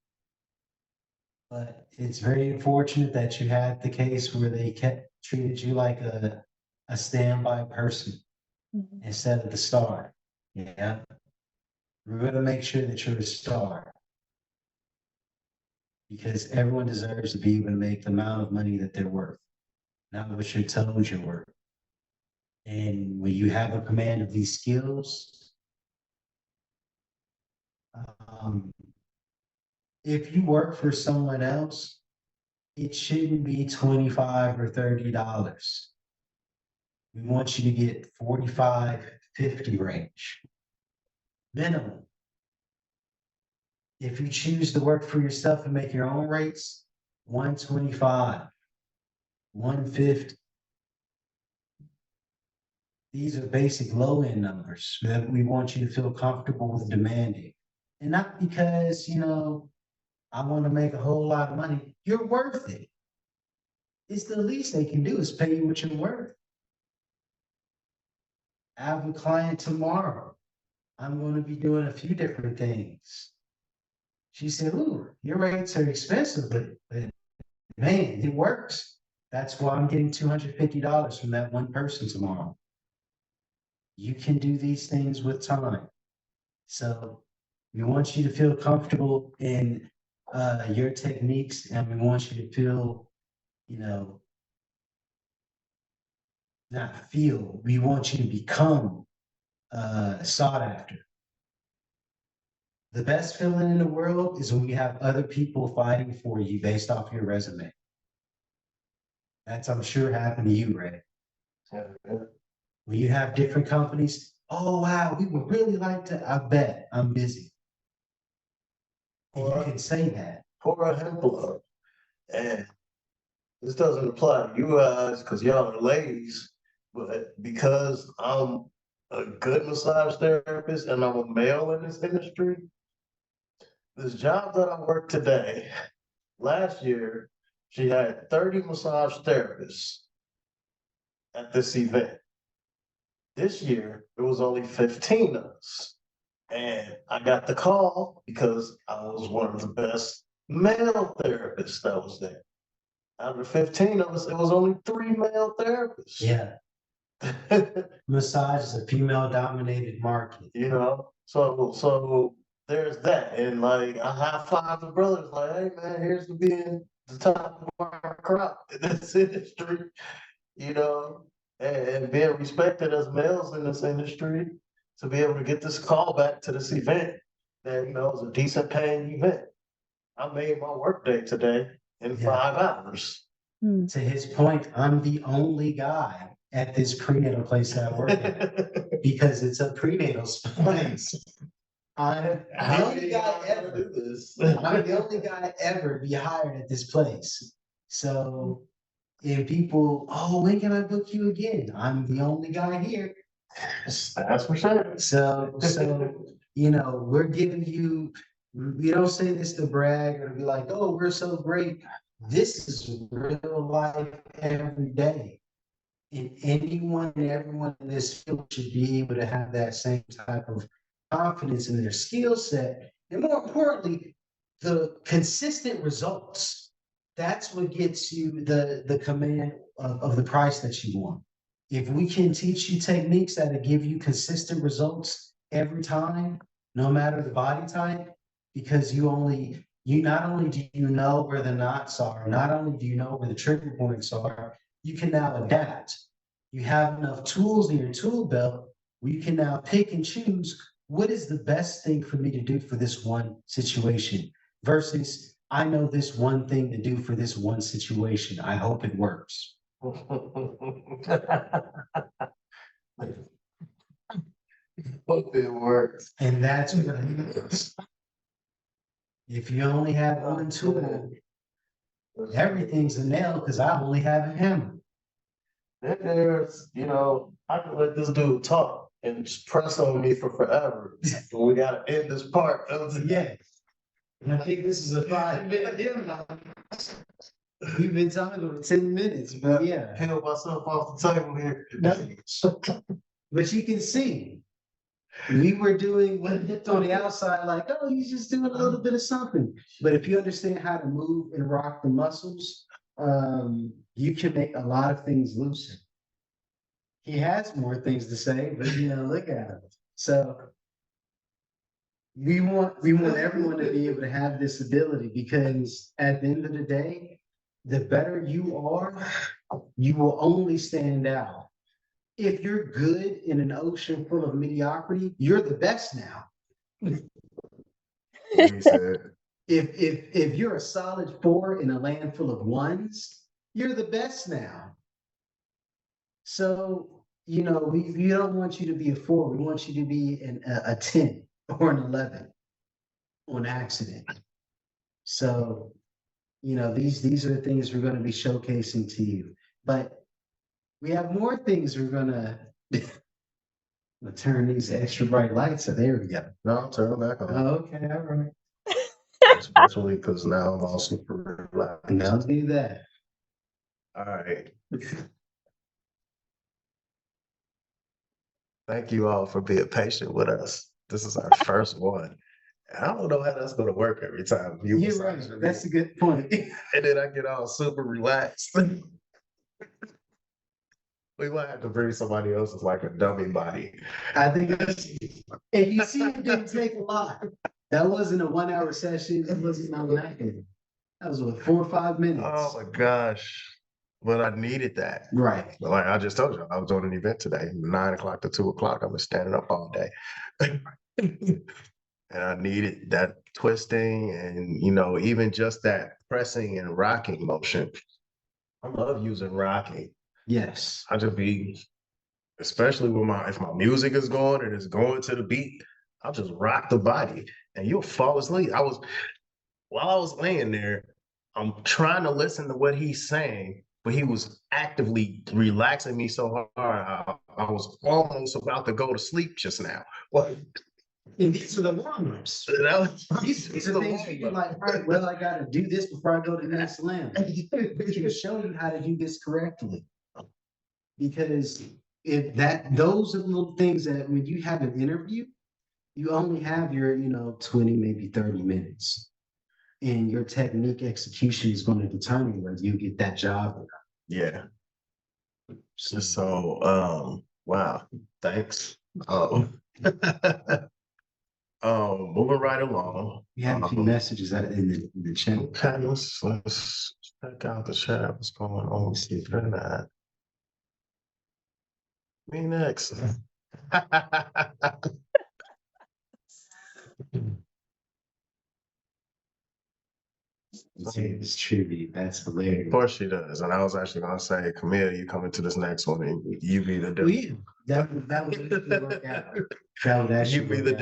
But it's very unfortunate that you had the case where they treated you like a standby person instead of the star. Yeah. We're going to make sure that you're a star. Because everyone deserves to be able to make the amount of money that they're worth, not what you're told you're worth. And when you have a command of these skills, if you work for someone else, it shouldn't be $25 or $30. We want you to get 45, 50 range. Minimum. If you choose to work for yourself and make your own rates, 125, 150. These are basic low-end numbers that we want you to feel comfortable with demanding. And not because, you know, I want to make a whole lot of money. You're worth it. It's the least they can do is pay you what you're worth. I have a client tomorrow. I'm going to be doing a few different things. She said, "Ooh, your rates are expensive, but man, it works. That's why I'm getting $250 from that one person tomorrow." You can do these things with time. So we want you to feel comfortable in your techniques, and we want you to feel, you know, not feel, we want you to become sought after. The best feeling in the world is when you have other people fighting for you based off your resume. That's, I'm sure, happened to you, Ray. When you have different companies, "Oh, wow, we would really like to," I bet I'm busy. And you can say that. For example, and this doesn't apply to you guys because y'all are ladies, but because I'm a good massage therapist and I'm a male in this industry, this job that I work today, last year, she had 30 massage therapists at this event. This year, it was only 15 of us. And I got the call because I was one of the best male therapists that was there. Out of 15 of us, it was only 3 male therapists. Yeah. Massage is a female-dominated market. You know, so there's that. And like, I high five the brothers, like, "Hey man, here's to being the top of our crop in this industry," you know, and being respected as males in this industry, to be able to get this call back to this event that, you know, is a decent paying event. I made my workday today in Yeah. 5 hours. To his point, I'm the only guy at this prenatal place that I work at because it's a prenatal place. I'm the only guy ever. do this? I'm the only guy ever be hired at this place. So if people, oh, when can I book you again? I'm the only guy here. That's for sure. So we're giving you, we don't say this to brag or to be like, oh, we're so great. This is real life every day. And anyone and everyone in this field should be able to have that same type of confidence in their skill set. And more importantly, the consistent results. That's what gets you the command of the price that you want. If we can teach you techniques that give you consistent results every time, no matter the body type, because you not only do you know where the knots are, not only do you know where the trigger points are, you can now adapt. You have enough tools in your tool belt where you can now pick and choose what is the best thing for me to do for this one situation versus I know this one thing to do for this one situation. I hope it works. Hope it works. And that's what it is. If you only have one tool, everything's a nail because I only have a hammer. Then there's, I can let this dude talk and just press on me for forever. But we gotta end this part. Yeah. And I think this is a 5-minute demo. We've been talking for 10 minutes, but yeah. Held myself off the table here. But you can see, we were doing what looked on the outside like, oh, he's just doing a little bit of something. But if you understand how to move and rock the muscles, you can make a lot of things loosen. He has more things to say, but look at him. So we want everyone to be able to have this ability because at the end of the day, the better you are, you will only stand out. If you're good in an ocean full of mediocrity, you're the best now. He said, If you're a solid 4 in a land full of 1s, you're the best now. So, we don't want you to be a 4. We want you to be a 10 or an 11 on accident. So, these are the things we're going to be showcasing to you. But we have more things we're going to turn these extra bright lights. So there we go. no, turn them back on. Oh, okay, all right. Especially because now I'm all super relaxed. And I'll do that. All right. Thank you all for being patient with us. This is our first one. I don't know how that's going to work every time. You're right. That's a good point. And then I get all super relaxed. We might have to bring somebody else's like a dummy body. I think if you see, it didn't take a lot. That wasn't a 1-hour session. It wasn't nothing. That was what, 4 or 5 minutes. Oh my gosh. But I needed that. Right. Like I just told you, I was on an event today, 9 o'clock to 2 o'clock. I've been standing up all day. And I needed that twisting and, even just that pressing and rocking motion. I love using rocking. Yes. I just be, especially with if my music is going and it's going to the beat, I'll just rock the body and you'll fall asleep. While I was laying there, I'm trying to listen to what he's saying, but he was actively relaxing me so hard. I was almost about to go to sleep just now. What? And these are the warm-ups. These are things you can like, right, well, I got to do this before I go to the next slam. We can show you how to do this correctly. Because those are little things that when you have an interview, you only have your, 20, maybe 30 minutes. And your technique execution is going to determine whether you get that job or not. Yeah. So, wow, thanks. Moving right along. We have a few messages in the chat. Okay, let's check out the chat. What's going on? See if they're not. Me next. It's tribute. That's Of hilarious. course she does. And I was actually gonna say, Camille, you come into this next one and you be the Well, demo. yeah, that would actually work out. That would You actually be the work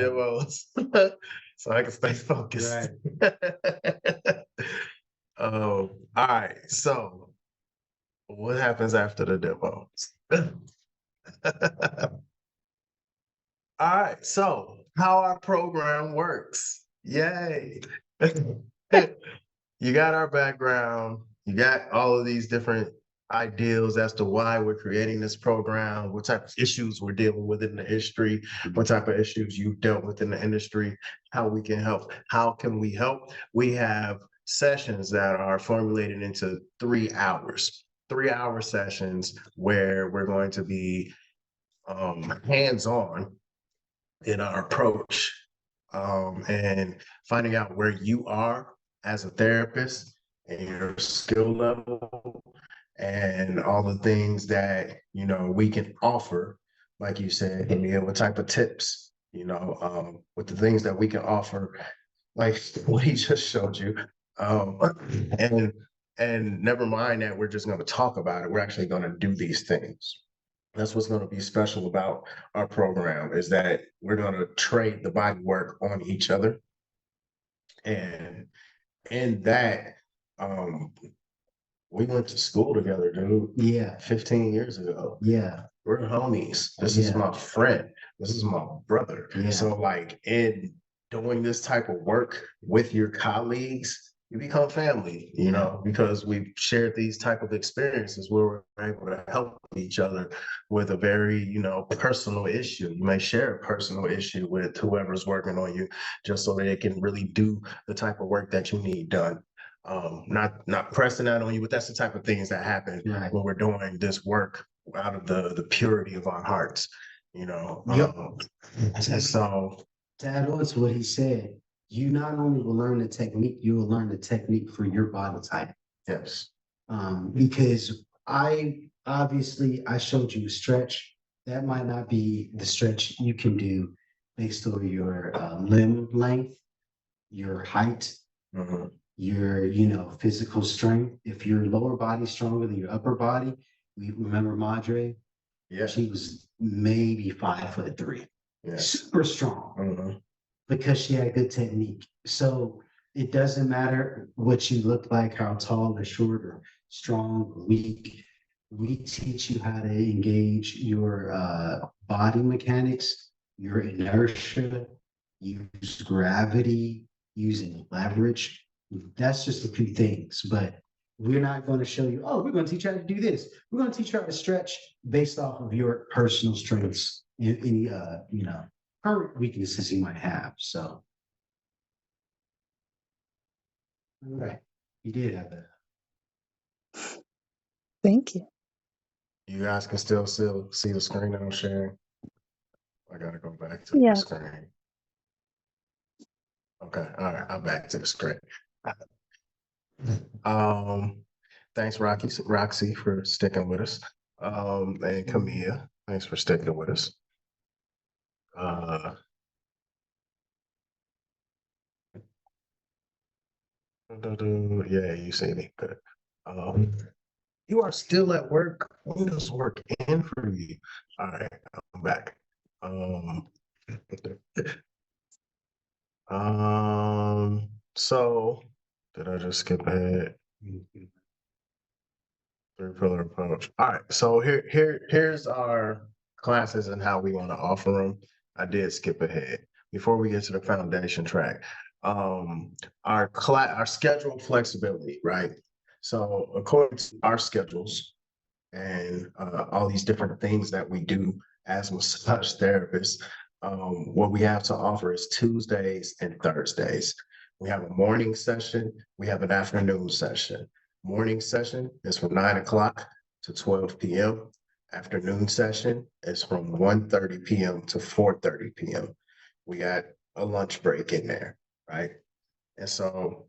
out. demos. So I can stay focused. Right. All right. So what happens after the demo? All right, so how our program works. Yay. You got our background, you got all of these different ideals as to why we're creating this program, what type of issues we're dealing with in the industry, what type of issues you've dealt with in the industry, how we can help. How can we help? We have sessions that are formulated into 3 hours, 3-hour sessions where we're going to be hands-on in our approach, and finding out where you are as a therapist and your skill level and all the things that we can offer. Like you said, what type of tips, with the things that we can offer, like what he just showed you. um, and never mind that we're just going to talk about it, we're actually going to do these things. That's what's going to be special about our program, is that we're going to trade the body work on each other. And in that, we went to school together, dude. Yeah. 15 years ago. Yeah. We're homies. This is my friend. This is my brother. Yeah. So like, in doing this type of work with your colleagues, you become family, because we've shared these type of experiences where we're able to help each other with a very, personal issue. You may share a personal issue with whoever's working on you, just so they can really do the type of work that you need done. Not pressing that on you, but that's the type of things that happen when we're doing this work out of the purity of our hearts, Yep. And so, to add on to what he said, you not only will learn the technique, you will learn the technique for your body type. yes. Because I showed you a stretch. That might not be the stretch you can do based on your limb length, your height, your physical strength. If your lower body's stronger than your upper body, we remember Madre. Yeah. She was maybe 5'3". Yeah. Super strong. Because she had good technique. So it doesn't matter what you look like, how tall or short or strong or weak. We teach you how to engage your body mechanics, your inertia, use gravity, using leverage. That's just a few things, but we're not going to show you, we're going to teach you how to do this. We're going to teach you how to stretch based off of your personal strengths, any current weaknesses you might have. So, all right, you did have that. Thank you. You guys can still see the screen that I'm sharing. I gotta go back to the screen. Okay, all right, I'm back to the screen. Thanks, Roxy, for sticking with us. And Camilla, thanks for sticking with us. Yeah, you see me. Good. You are still at work. When does work end for you? All right, I'm back. So did I just skip ahead? 3-pillar approach. All right, so here's our classes and how we want to offer them. I did skip ahead before we get to the foundation track. Our schedule flexibility, right? So according to our schedules and all these different things that we do as massage therapists, what we have to offer is Tuesdays and Thursdays. We have a morning session, we have an afternoon session. Morning session is from 9 o'clock to 12 p.m. Afternoon session is from 1:30 p.m. to 4:30 p.m. We got a lunch break in there, right? And so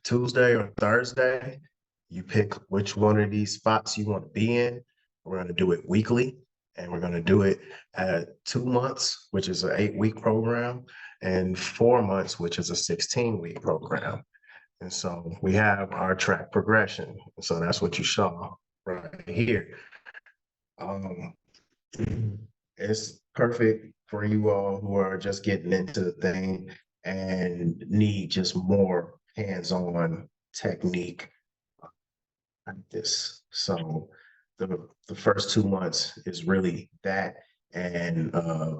Tuesday or Thursday, you pick which one of these spots you want to be in. We're going to do it weekly, and we're going to do it at 2 months, which is an 8-week program, and 4 months, which is a 16-week program. And so we have our track progression. So that's what you saw right here. Um, it's perfect for you all who are just getting into the thing and need just more hands-on technique practice. So the first 2 months is really that and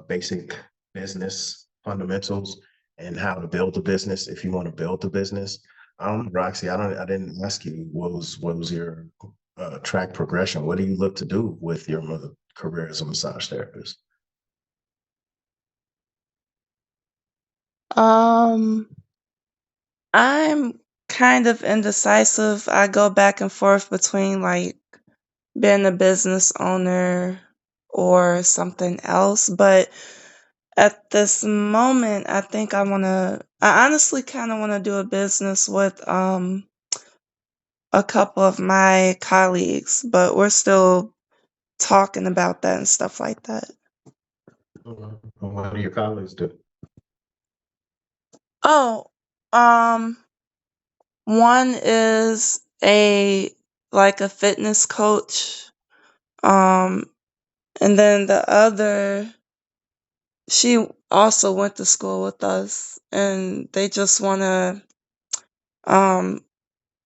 basic business fundamentals and how to build a business if you want to build a business. Roxy, I didn't ask you what was your track progression? What do you look to do with your career as a massage therapist? Um, I'm kind of indecisive. I go back and forth between like being a business owner or something else, but at this moment, I think I honestly kind of want to do a business with a couple of my colleagues, but we're still talking about that and stuff like that. What do your colleagues do? Oh, um, one is a fitness coach. Um, and then the other, she also went to school with us, and they just want to um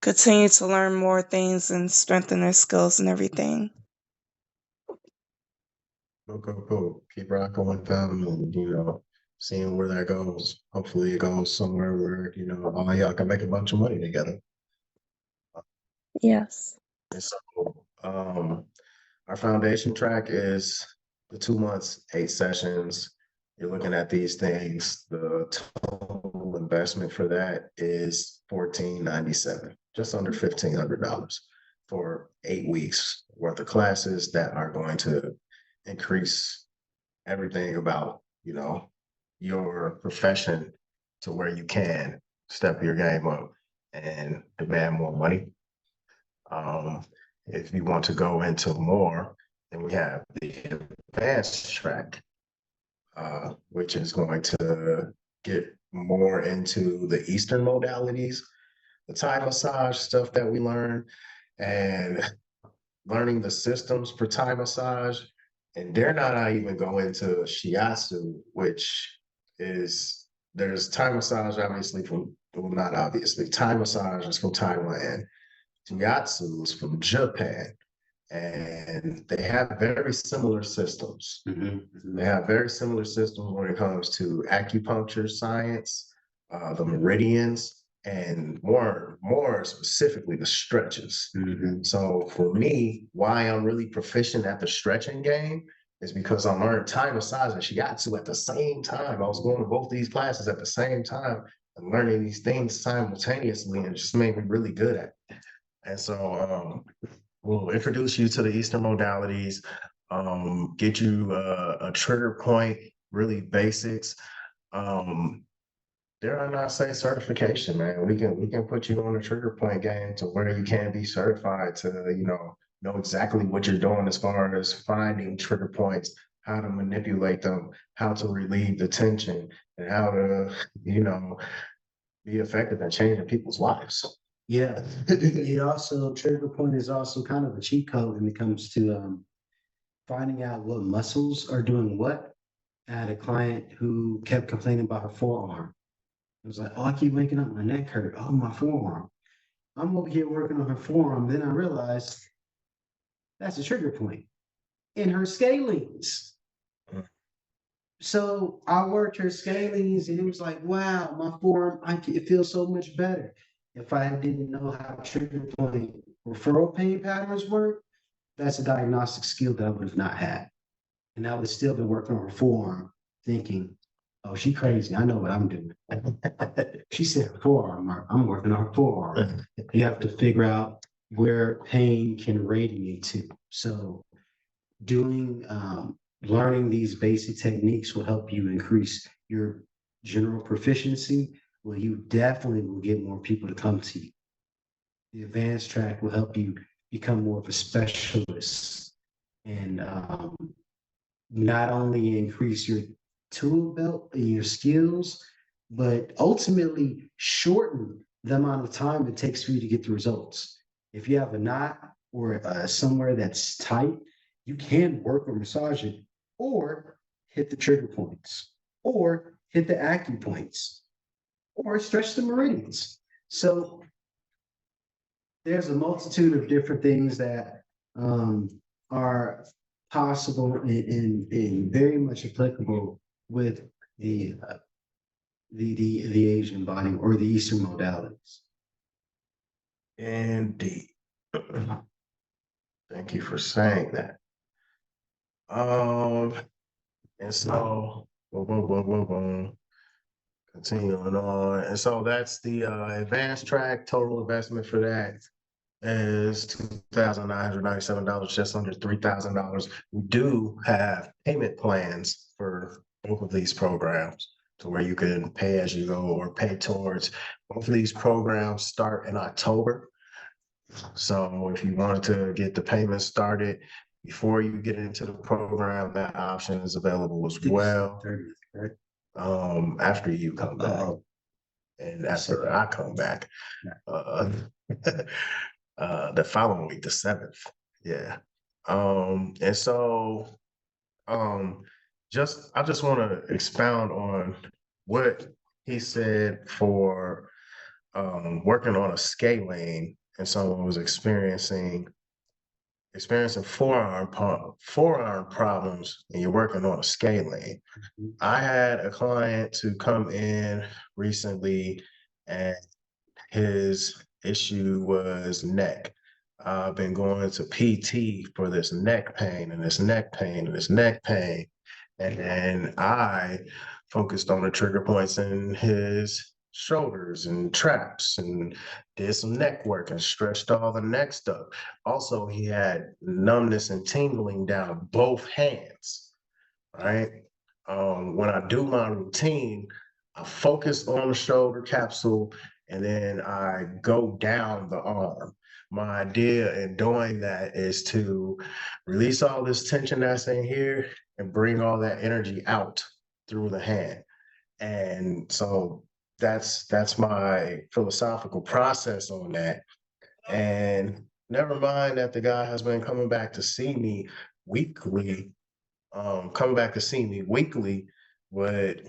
continue to learn more things and strengthen their skills and everything. Cool. Keep rocking with them and, seeing where that goes. Hopefully it goes somewhere where, all y'all can make a bunch of money together. Yes. And so, our foundation track is the 2 months, 8 sessions. You're looking at these things. The total investment for that is $14.97, just under $1,500 for 8 weeks worth of classes that are going to increase everything about, your profession to where you can step your game up and demand more money. Um, if you want to go into more, then we have the advanced track, which is going to get more into the Eastern modalities, the Thai massage stuff that we learn, and learning the systems for Thai massage. And dare not I even go into shiatsu, which is there's Thai massage obviously from well, not obviously. Thai massage is from Thailand. Shiatsu is from Japan. And they have very similar systems. They have very similar systems when it comes to acupuncture science, the meridians, and more specifically the stretches. So for me, why I'm really proficient at the stretching game is because I learned Thai massage and shiatsu at the same time. I was going to both these classes at the same time and learning these things simultaneously, and it just made me really good at it. And so we'll introduce you to the Eastern modalities, get you a trigger point, really basics. Um, dare I not say certification, man? We can put you on a trigger point game to where you can be certified to, know exactly what you're doing as far as finding trigger points, how to manipulate them, how to relieve the tension, and how to, be effective in changing people's lives. Yeah, it also trigger point is also kind of a cheat code when it comes to finding out what muscles are doing what. I had a client who kept complaining about her forearm. It was like, oh, I keep waking up, my neck hurt. Oh, my forearm. I'm over here working on her forearm. Then I realized that's a trigger point in her scalenes. So I worked her scalenes and it was like, wow, my forearm, it feels so much better. If I didn't know how trigger point referral pain patterns work, that's a diagnostic skill that I would have not had. And I would have still been working on her forearm thinking, oh, she crazy. I know what I'm doing. She said forearm, I'm working on her forearm. You have to figure out where pain can radiate to. So doing learning these basic techniques will help you increase your general proficiency. Well, you definitely will get more people to come to you. The advanced track will help you become more of a specialist and not only increase your tool belt and your skills, but ultimately shorten the amount of time it takes for you to get the results. If you have a knot or somewhere that's tight, you can work or massage it, or hit the trigger points, or hit the acupoints, or stretch the meridians. So there's a multitude of different things that are possible and very much applicable with the the Asian body or the Eastern modalities. Indeed. Thank you for saying that. Um, and so, boom, boom, boom, boom, boom. Continuing on, and so that's the advanced track. Total investment for that is $2,997, just under $3,000. We do have payment plans for both of these programs to where you can pay as you go or pay towards. Both of these programs start in October. So if you wanted to get the payment started before you get into the program, that option is available as well. 30th, right? After you come back and after I come back, uh, the following week, the 7th. Yeah. And so, I just want to expound on what he said for working on a scaling and someone was experiencing forearm problems and you're working on a scaling. I had a client to come in recently and his issue was neck. I've been going to PT for this neck pain and this neck pain and this neck pain. And then I focused on the trigger points in his shoulders and traps and did some neck work and stretched all the neck stuff. Also, he had numbness and tingling down both hands, right? When I do my routine, I focus on the shoulder capsule and then I go down the arm. My idea in doing that is to release all this tension that's in here and bring all that energy out through the hand. And so that's my philosophical process on that. And never mind that the guy has been coming back to see me weekly, but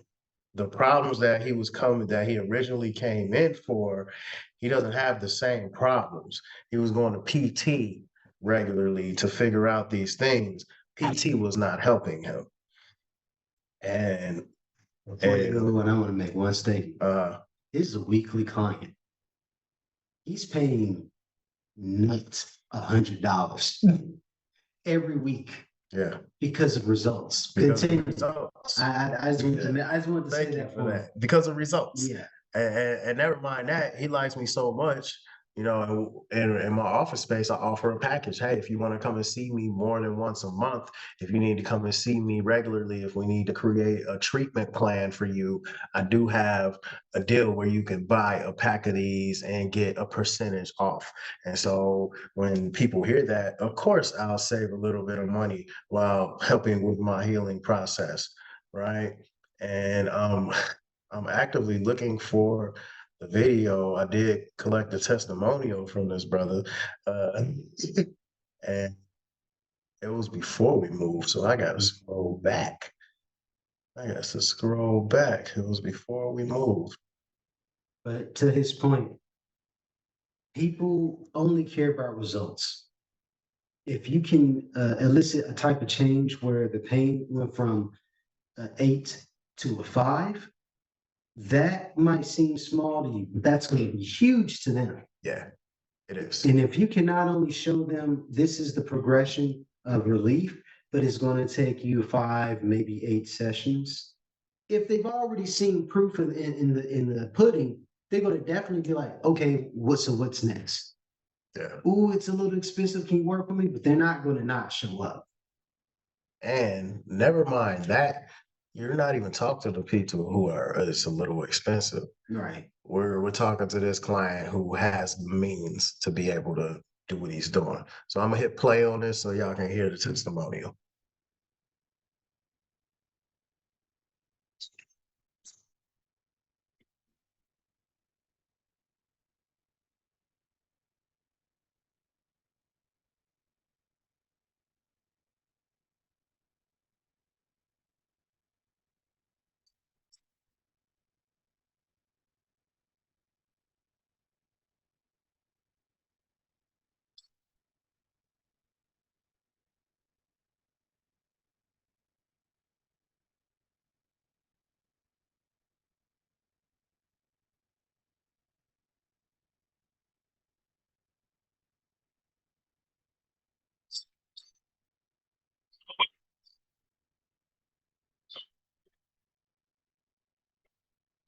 the problems that that he originally came in for, he doesn't have the same problems. He was going to PT regularly to figure out these things. PT was not helping him. And Before you go, I want to make one statement. This is a weekly client. He's paying nuts $100 every week. Yeah, because of results. because of results. I just wanted to say Thank you that for that. Because of results. Yeah. And never mind that, he likes me so much, you know, in my office space, I offer a package. Hey, if you want to come and see me more than once a month, if you need to come and see me regularly, if we need to create a treatment plan for you, I do have a deal where you can buy a pack of these and get a percentage off. And so when people hear that, of course, I'll save a little bit of money while helping with my healing process, right? And I'm actively looking for the video. I did collect a testimonial from this brother, and it was before we moved, so I got to scroll back. It was before we moved. But to his point, people only care about results. If you can elicit a type of change where the pain went from 8 to a 5, that might seem small to you, but that's going to be huge to them. Yeah, it is. And if you can not only show them this is the progression of relief, but it's going to take you 5, maybe 8 sessions. If they've already seen proof in the pudding, they're going to definitely be like, okay, what's next? Yeah. Ooh, it's a little expensive. Can you work with me? But they're not going to not show up. And never mind that, you're not even talking to people who are it's a little expensive. Right. We're talking to this client who has the means to be able to do what he's doing. So I'm gonna hit play on this so y'all can hear the testimonial.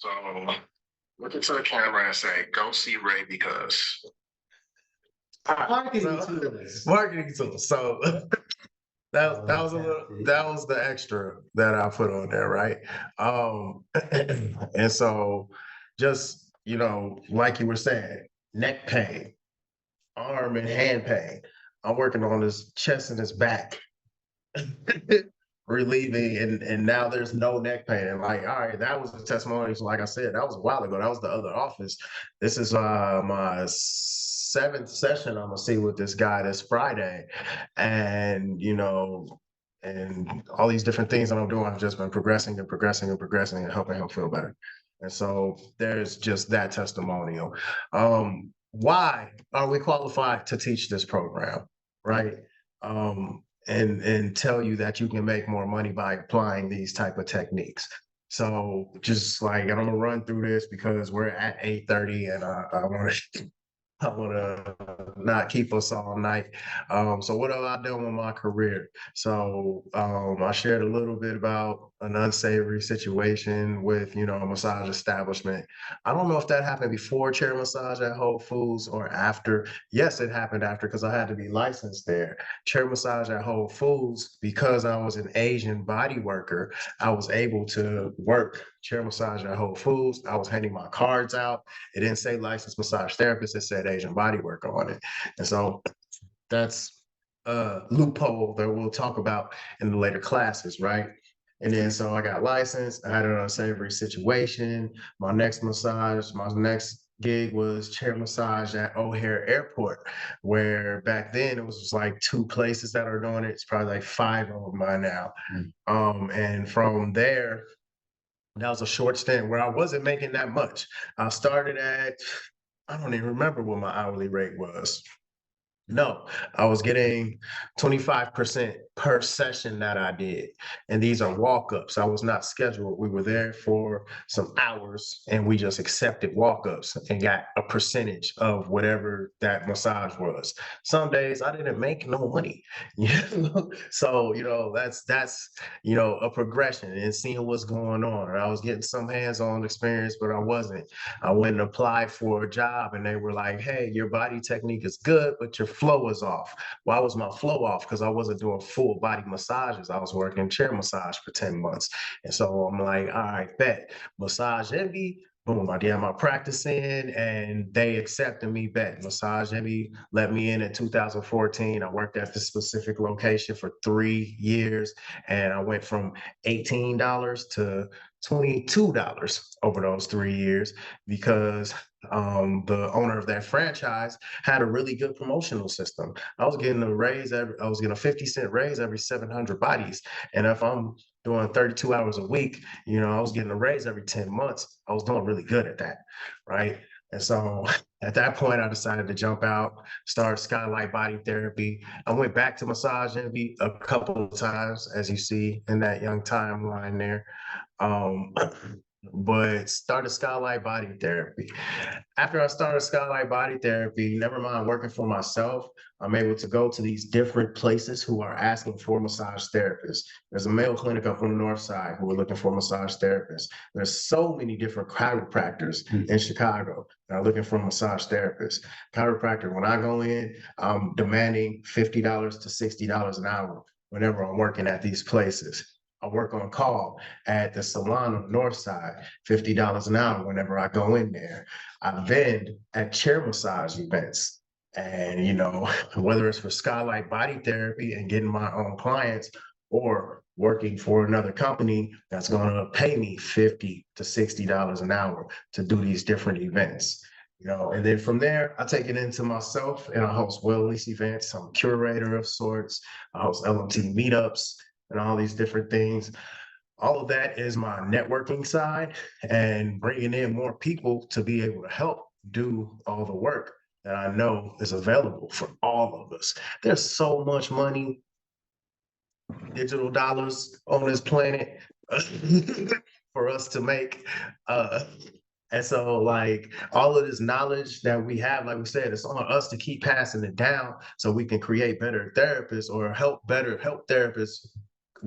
So look into the camera and say, "Go see Ray because." Marketing So, tools. marketing tools. So that was a little that was the extra that I put on there, right? And so just like you were saying, neck pain, arm and hand pain. I'm working on his chest and his back, relieving, and now there's no neck pain. And like, all right, that was a testimony. So like I said, that was a while ago. That was the other office. This is my seventh session I'm gonna see with this guy this Friday. And and all these different things that I'm doing, I've just been progressing and progressing and progressing and helping him feel better. And so there's just that testimonial. Why are we qualified to teach this program? Right. And tell you that you can make more money by applying these type of techniques. So just like, and I'm gonna run through this because we're at 8:30 and I want to I want to not keep us all night. So what have I done with my career? So I shared a little bit about an unsavory situation with, a massage establishment. I don't know if that happened before chair massage at Whole Foods or after. Yes, it happened after because I had to be licensed there. Chair massage at Whole Foods, because I was an Asian body worker, I was able to work chair massage at Whole Foods. I was handing my cards out. It didn't say licensed massage therapist, it said Asian body worker on it. And so that's a loophole that we'll talk about in the later classes, right? And then so I got licensed, I had an unsavory situation. My next gig was chair massage at O'Hare Airport, where back then it was just like two places that are doing it. It's probably like five of them by now. And from there, that was a short stint where I wasn't making that much. I started at, I don't even remember what my hourly rate was. No, I was getting 25% per session that I did. And these are walk-ups. I was not scheduled. We were there for some hours and we just accepted walk-ups and got a percentage of whatever that massage was. Some days I didn't make no money. So, that's a progression and seeing what's going on. And I was getting some hands-on experience, but I wasn't. I went and applied for a job and they were like, hey, your body technique is good, but your flow is off. Why was my flow off? Because I wasn't doing full body massages. I was working chair massage for 10 months. And so I'm like, all right, bet. Massage Envy. Boom, I did my practice in and they accepted me back. Massage Envy let me in 2014. I worked at this specific location for 3 years and I went from $18 to $22 over those 3 years because the owner of that franchise had a really good promotional system. I was getting I was getting a 50-cent raise every 700 bodies. And if I'm doing 32 hours a week, I was getting a raise every 10 months. I was doing really good at that, right? And so at that point, I decided to jump out, start Skylight Body Therapy. I went back to Massage Envy a couple of times, as you see in that young timeline there. Um, but started Skylight Body Therapy. After I started Skylight Body Therapy, never mind working for myself, I'm able to go to these different places who are asking for massage therapists. There's a male clinic up on the north side who are looking for massage therapists. There's so many different chiropractors in Chicago that are looking for massage therapists. Chiropractor, when I go in, I'm demanding $50 to $60 an hour whenever I'm working at these places. I work on call at the salon on the north side, $50 an hour whenever I go in there. I vend at chair massage events. And, whether it's for Skylight Body Therapy and getting my own clients or working for another company that's going to pay me $50 to $60 an hour to do these different events. And then from there, I take it into myself and I host wellness events. I'm a curator of sorts. I host LMT meetups and all these different things. All of that is my networking side and bringing in more people to be able to help do all the work that I know is available for all of us. There's so much money, digital dollars on this planet for us to make. And so like all of this knowledge that we have, like we said, it's on us to keep passing it down so we can create better therapists or help therapists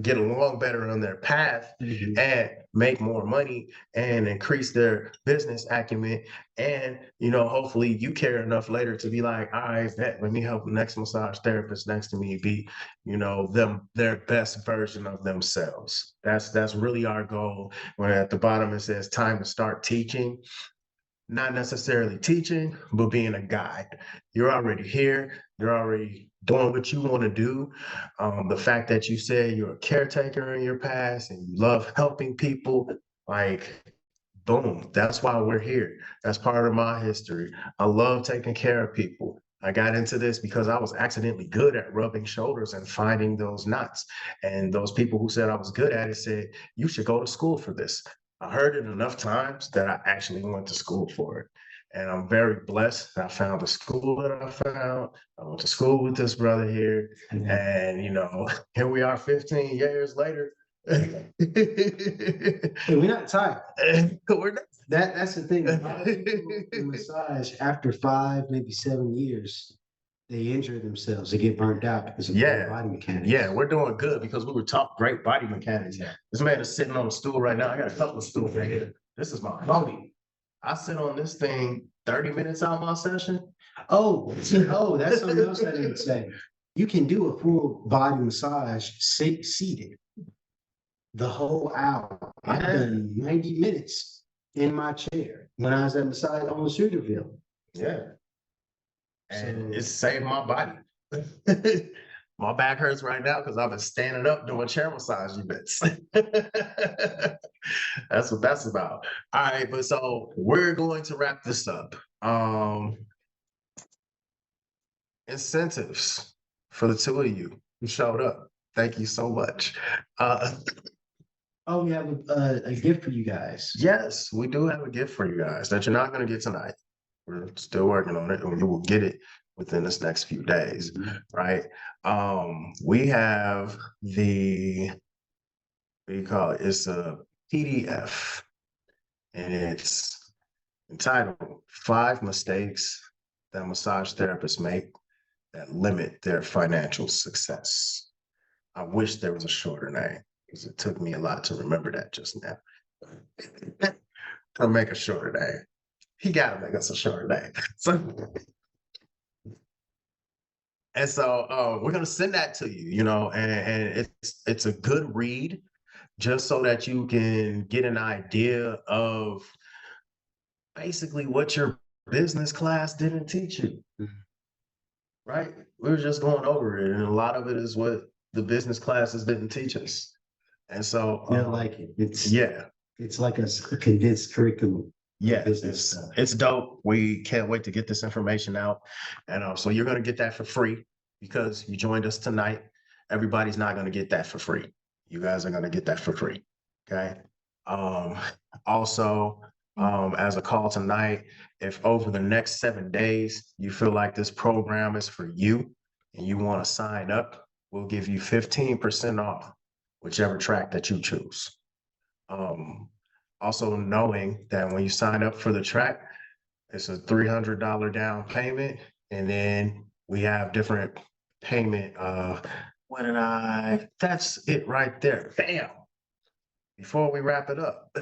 get along better on their path and make more money and increase their business acumen. And, hopefully you care enough later to be like, all right, let me help the next massage therapist next to me be, their best version of themselves. That's really our goal. When at the bottom it says time to start teaching, not necessarily teaching, but being a guide. You're already here. You're already doing what you want to do. The fact that you say you're a caretaker in your past and you love helping people, like, boom, that's why we're here. That's part of my history. I love taking care of people. I got into this because I was accidentally good at rubbing shoulders and finding those knots. And those people who said I was good at it said, you should go to school for this. I heard it enough times that I actually went to school for it. And I'm very blessed that I found the school that I found. I went to school with this brother here. And, here we are 15 years later. Hey, we're not tired. We're not. That's the thing. A lot of people in massage, after 5, maybe 7 years, they injure themselves. They get burnt out because of their body mechanics. Yeah, we're doing good because we were taught great body mechanics. Yeah. This man is sitting on a stool right now. I got a couple of stools right here. This is my body. I sit on this thing 30 minutes out of my session. Oh, that's something else I didn't say. You can do a full body massage seated the whole hour. I've done 90 minutes in my chair when I was at massage on Cedarville. Yeah. And it saved my body. My back hurts right now because I've been standing up doing chair massage events. That's what that's about. All right, but so we're going to wrap this up. Incentives for the two of you who showed up. Thank you so much. We have a gift for you guys. Yes, we do have a gift for you guys that you're not going to get tonight. We're still working on it, and you will get it within this next few days, right? We have what do you call it? It's a PDF, and it's entitled 5 Mistakes That Massage Therapists Make That Limit Their Financial Success. I wish there was a shorter name, because it took me a lot to remember that just now. I'll make a shorter name. He got to make us a shorter name. So we're going to send that to you, and it's a good read just so that you can get an idea of basically what your business class didn't teach you, right? We were just going over it, and a lot of it is what the business classes didn't teach us. And so I like it. It's like a condensed curriculum. Yeah, it's dope. We can't wait to get this information out. And so you're going to get that for free because you joined us tonight. Everybody's not going to get that for free. You guys are going to get that for free. Okay. Also, as a call tonight, if over the next 7 days you feel like this program is for you and you want to sign up, we'll give you 15% off whichever track that you choose. Also knowing that when you sign up for the track, it's a $300 down payment, and then we have different payment. That's it right there. Bam. Before we wrap it up,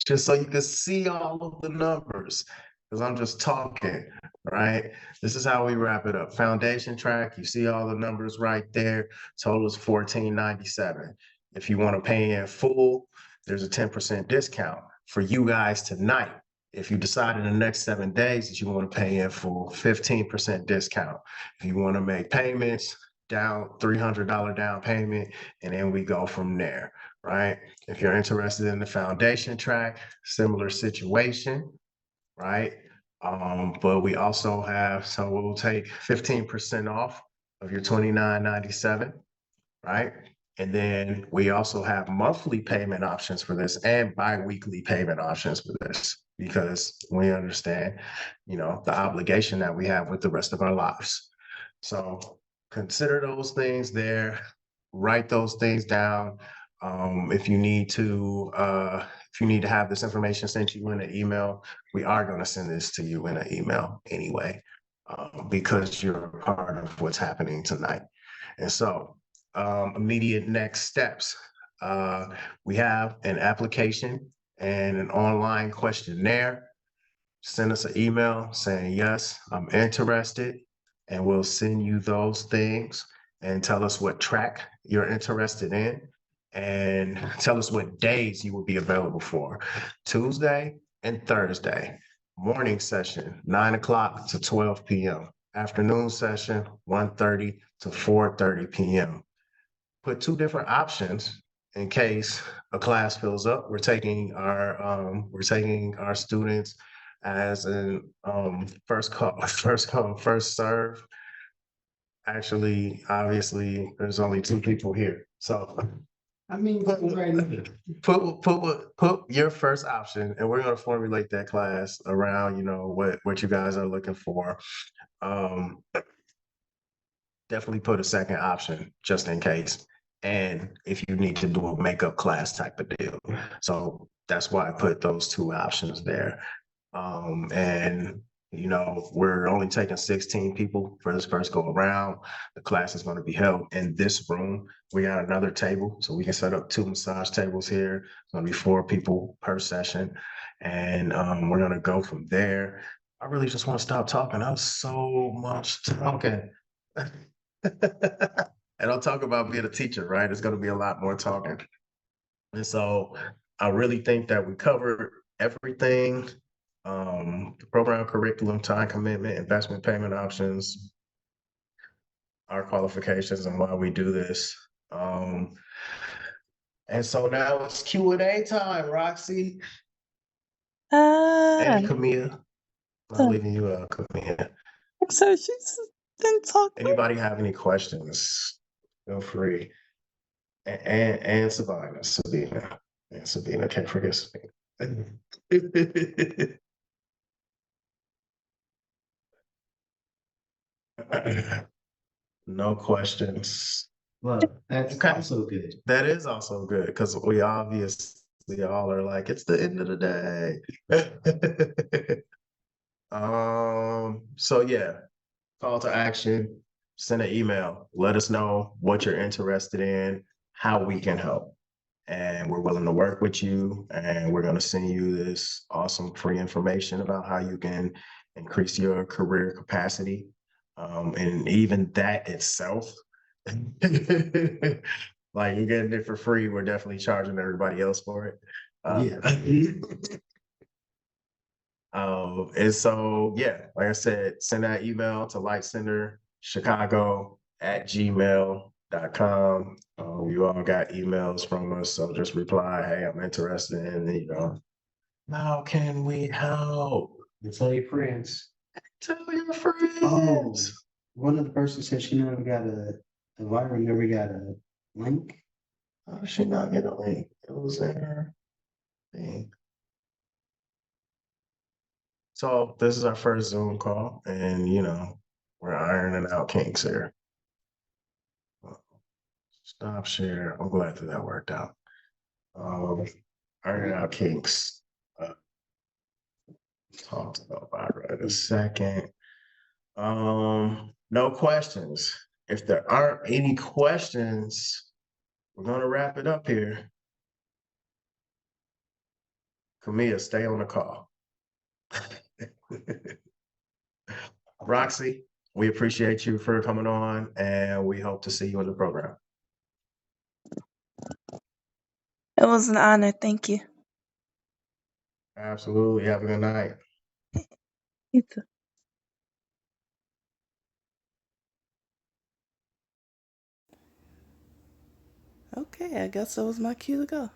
just so you can see all of the numbers, because I'm just talking, right? This is how we wrap it up. Foundation track, you see all the numbers right there. Total is $14.97. If you want to pay in full, there's a 10% discount for you guys tonight. If you decide in the next 7 days that you want to pay in full, 15% discount. If you want to make payments, down $300 down payment, and then we go from there, right? If you're interested in the foundation track, similar situation, right? But we also have, so we'll take 15% off of your $29.97, right? And then we also have monthly payment options for this and bi-weekly payment options for this, because we understand, the obligation that we have with the rest of our lives. So consider those things there, write those things down. If you need to have this information sent to you in an email, we are going to send this to you in an email anyway, because you're a part of what's happening tonight. And so immediate next steps. We have an application and an online questionnaire. Send us an email saying, yes, I'm interested, and we'll send you those things and tell us what track you're interested in and tell us what days you will be available for. Tuesday and Thursday, morning session, 9 o'clock to 12 p.m. Afternoon session, 1:30 to 4:30 p.m. Put two different options in case a class fills up. We're taking our students as an first call, first come, first serve. Actually, obviously, there's only two people here. So I mean, right now. put your first option, and we're gonna formulate that class around, what you guys are looking for. Um, Definitely put a second option just in case. And if you need to do a makeup class type of deal. So that's why I put those two options there. And we're only taking 16 people for this first go around. The class is going to be held in this room. We got another table, so we can set up 2 massage tables here. It's going to be 4 people per session. And we're going to go from there. I really just want to stop talking. I was so much talking. And I'll talk about being a teacher, right? It's going to be a lot more talking. And so I really think that we covered everything. The program curriculum, time commitment, investment payment options, our qualifications and why we do this. And so now it's Q&A time, Roxy and Camilla. I'm leaving you out, Camilla. So she's been talking. Anybody have any questions? Feel free. And Sabina. And Sabina, can't forget Sabina. No questions. Well, that's Okay. also good. That is also good because we obviously all are like, it's the end of the day. So yeah, call to action, send an email, let us know what you're interested in, how we can help. And we're willing to work with you, and we're going to send you this awesome free information about how you can increase your career capacity. And even that itself, like you're getting it for free, we're definitely charging everybody else for it. Yeah. And so, yeah, like I said, send that email to lightcenterchicago@gmail.com. You all got emails from us, so just reply, hey, I'm interested in, how can we help? And tell your friends. Tell your friends. Oh, one of the persons said she never got a wire, never got a link. How did she not get a link? It was in her thing. So this is our first Zoom call, and we're ironing out kinks here. Stop share. I'm glad that worked out. Ironing out kinks. Talked about right in a second. No questions. If there aren't any questions, we're gonna wrap it up here. Camilla, stay on the call. Roxy, we appreciate you for coming on, and we hope to see you in the program. It was an honor. Thank you. Absolutely. Have a good night. You too. Okay, I guess that was my cue to go.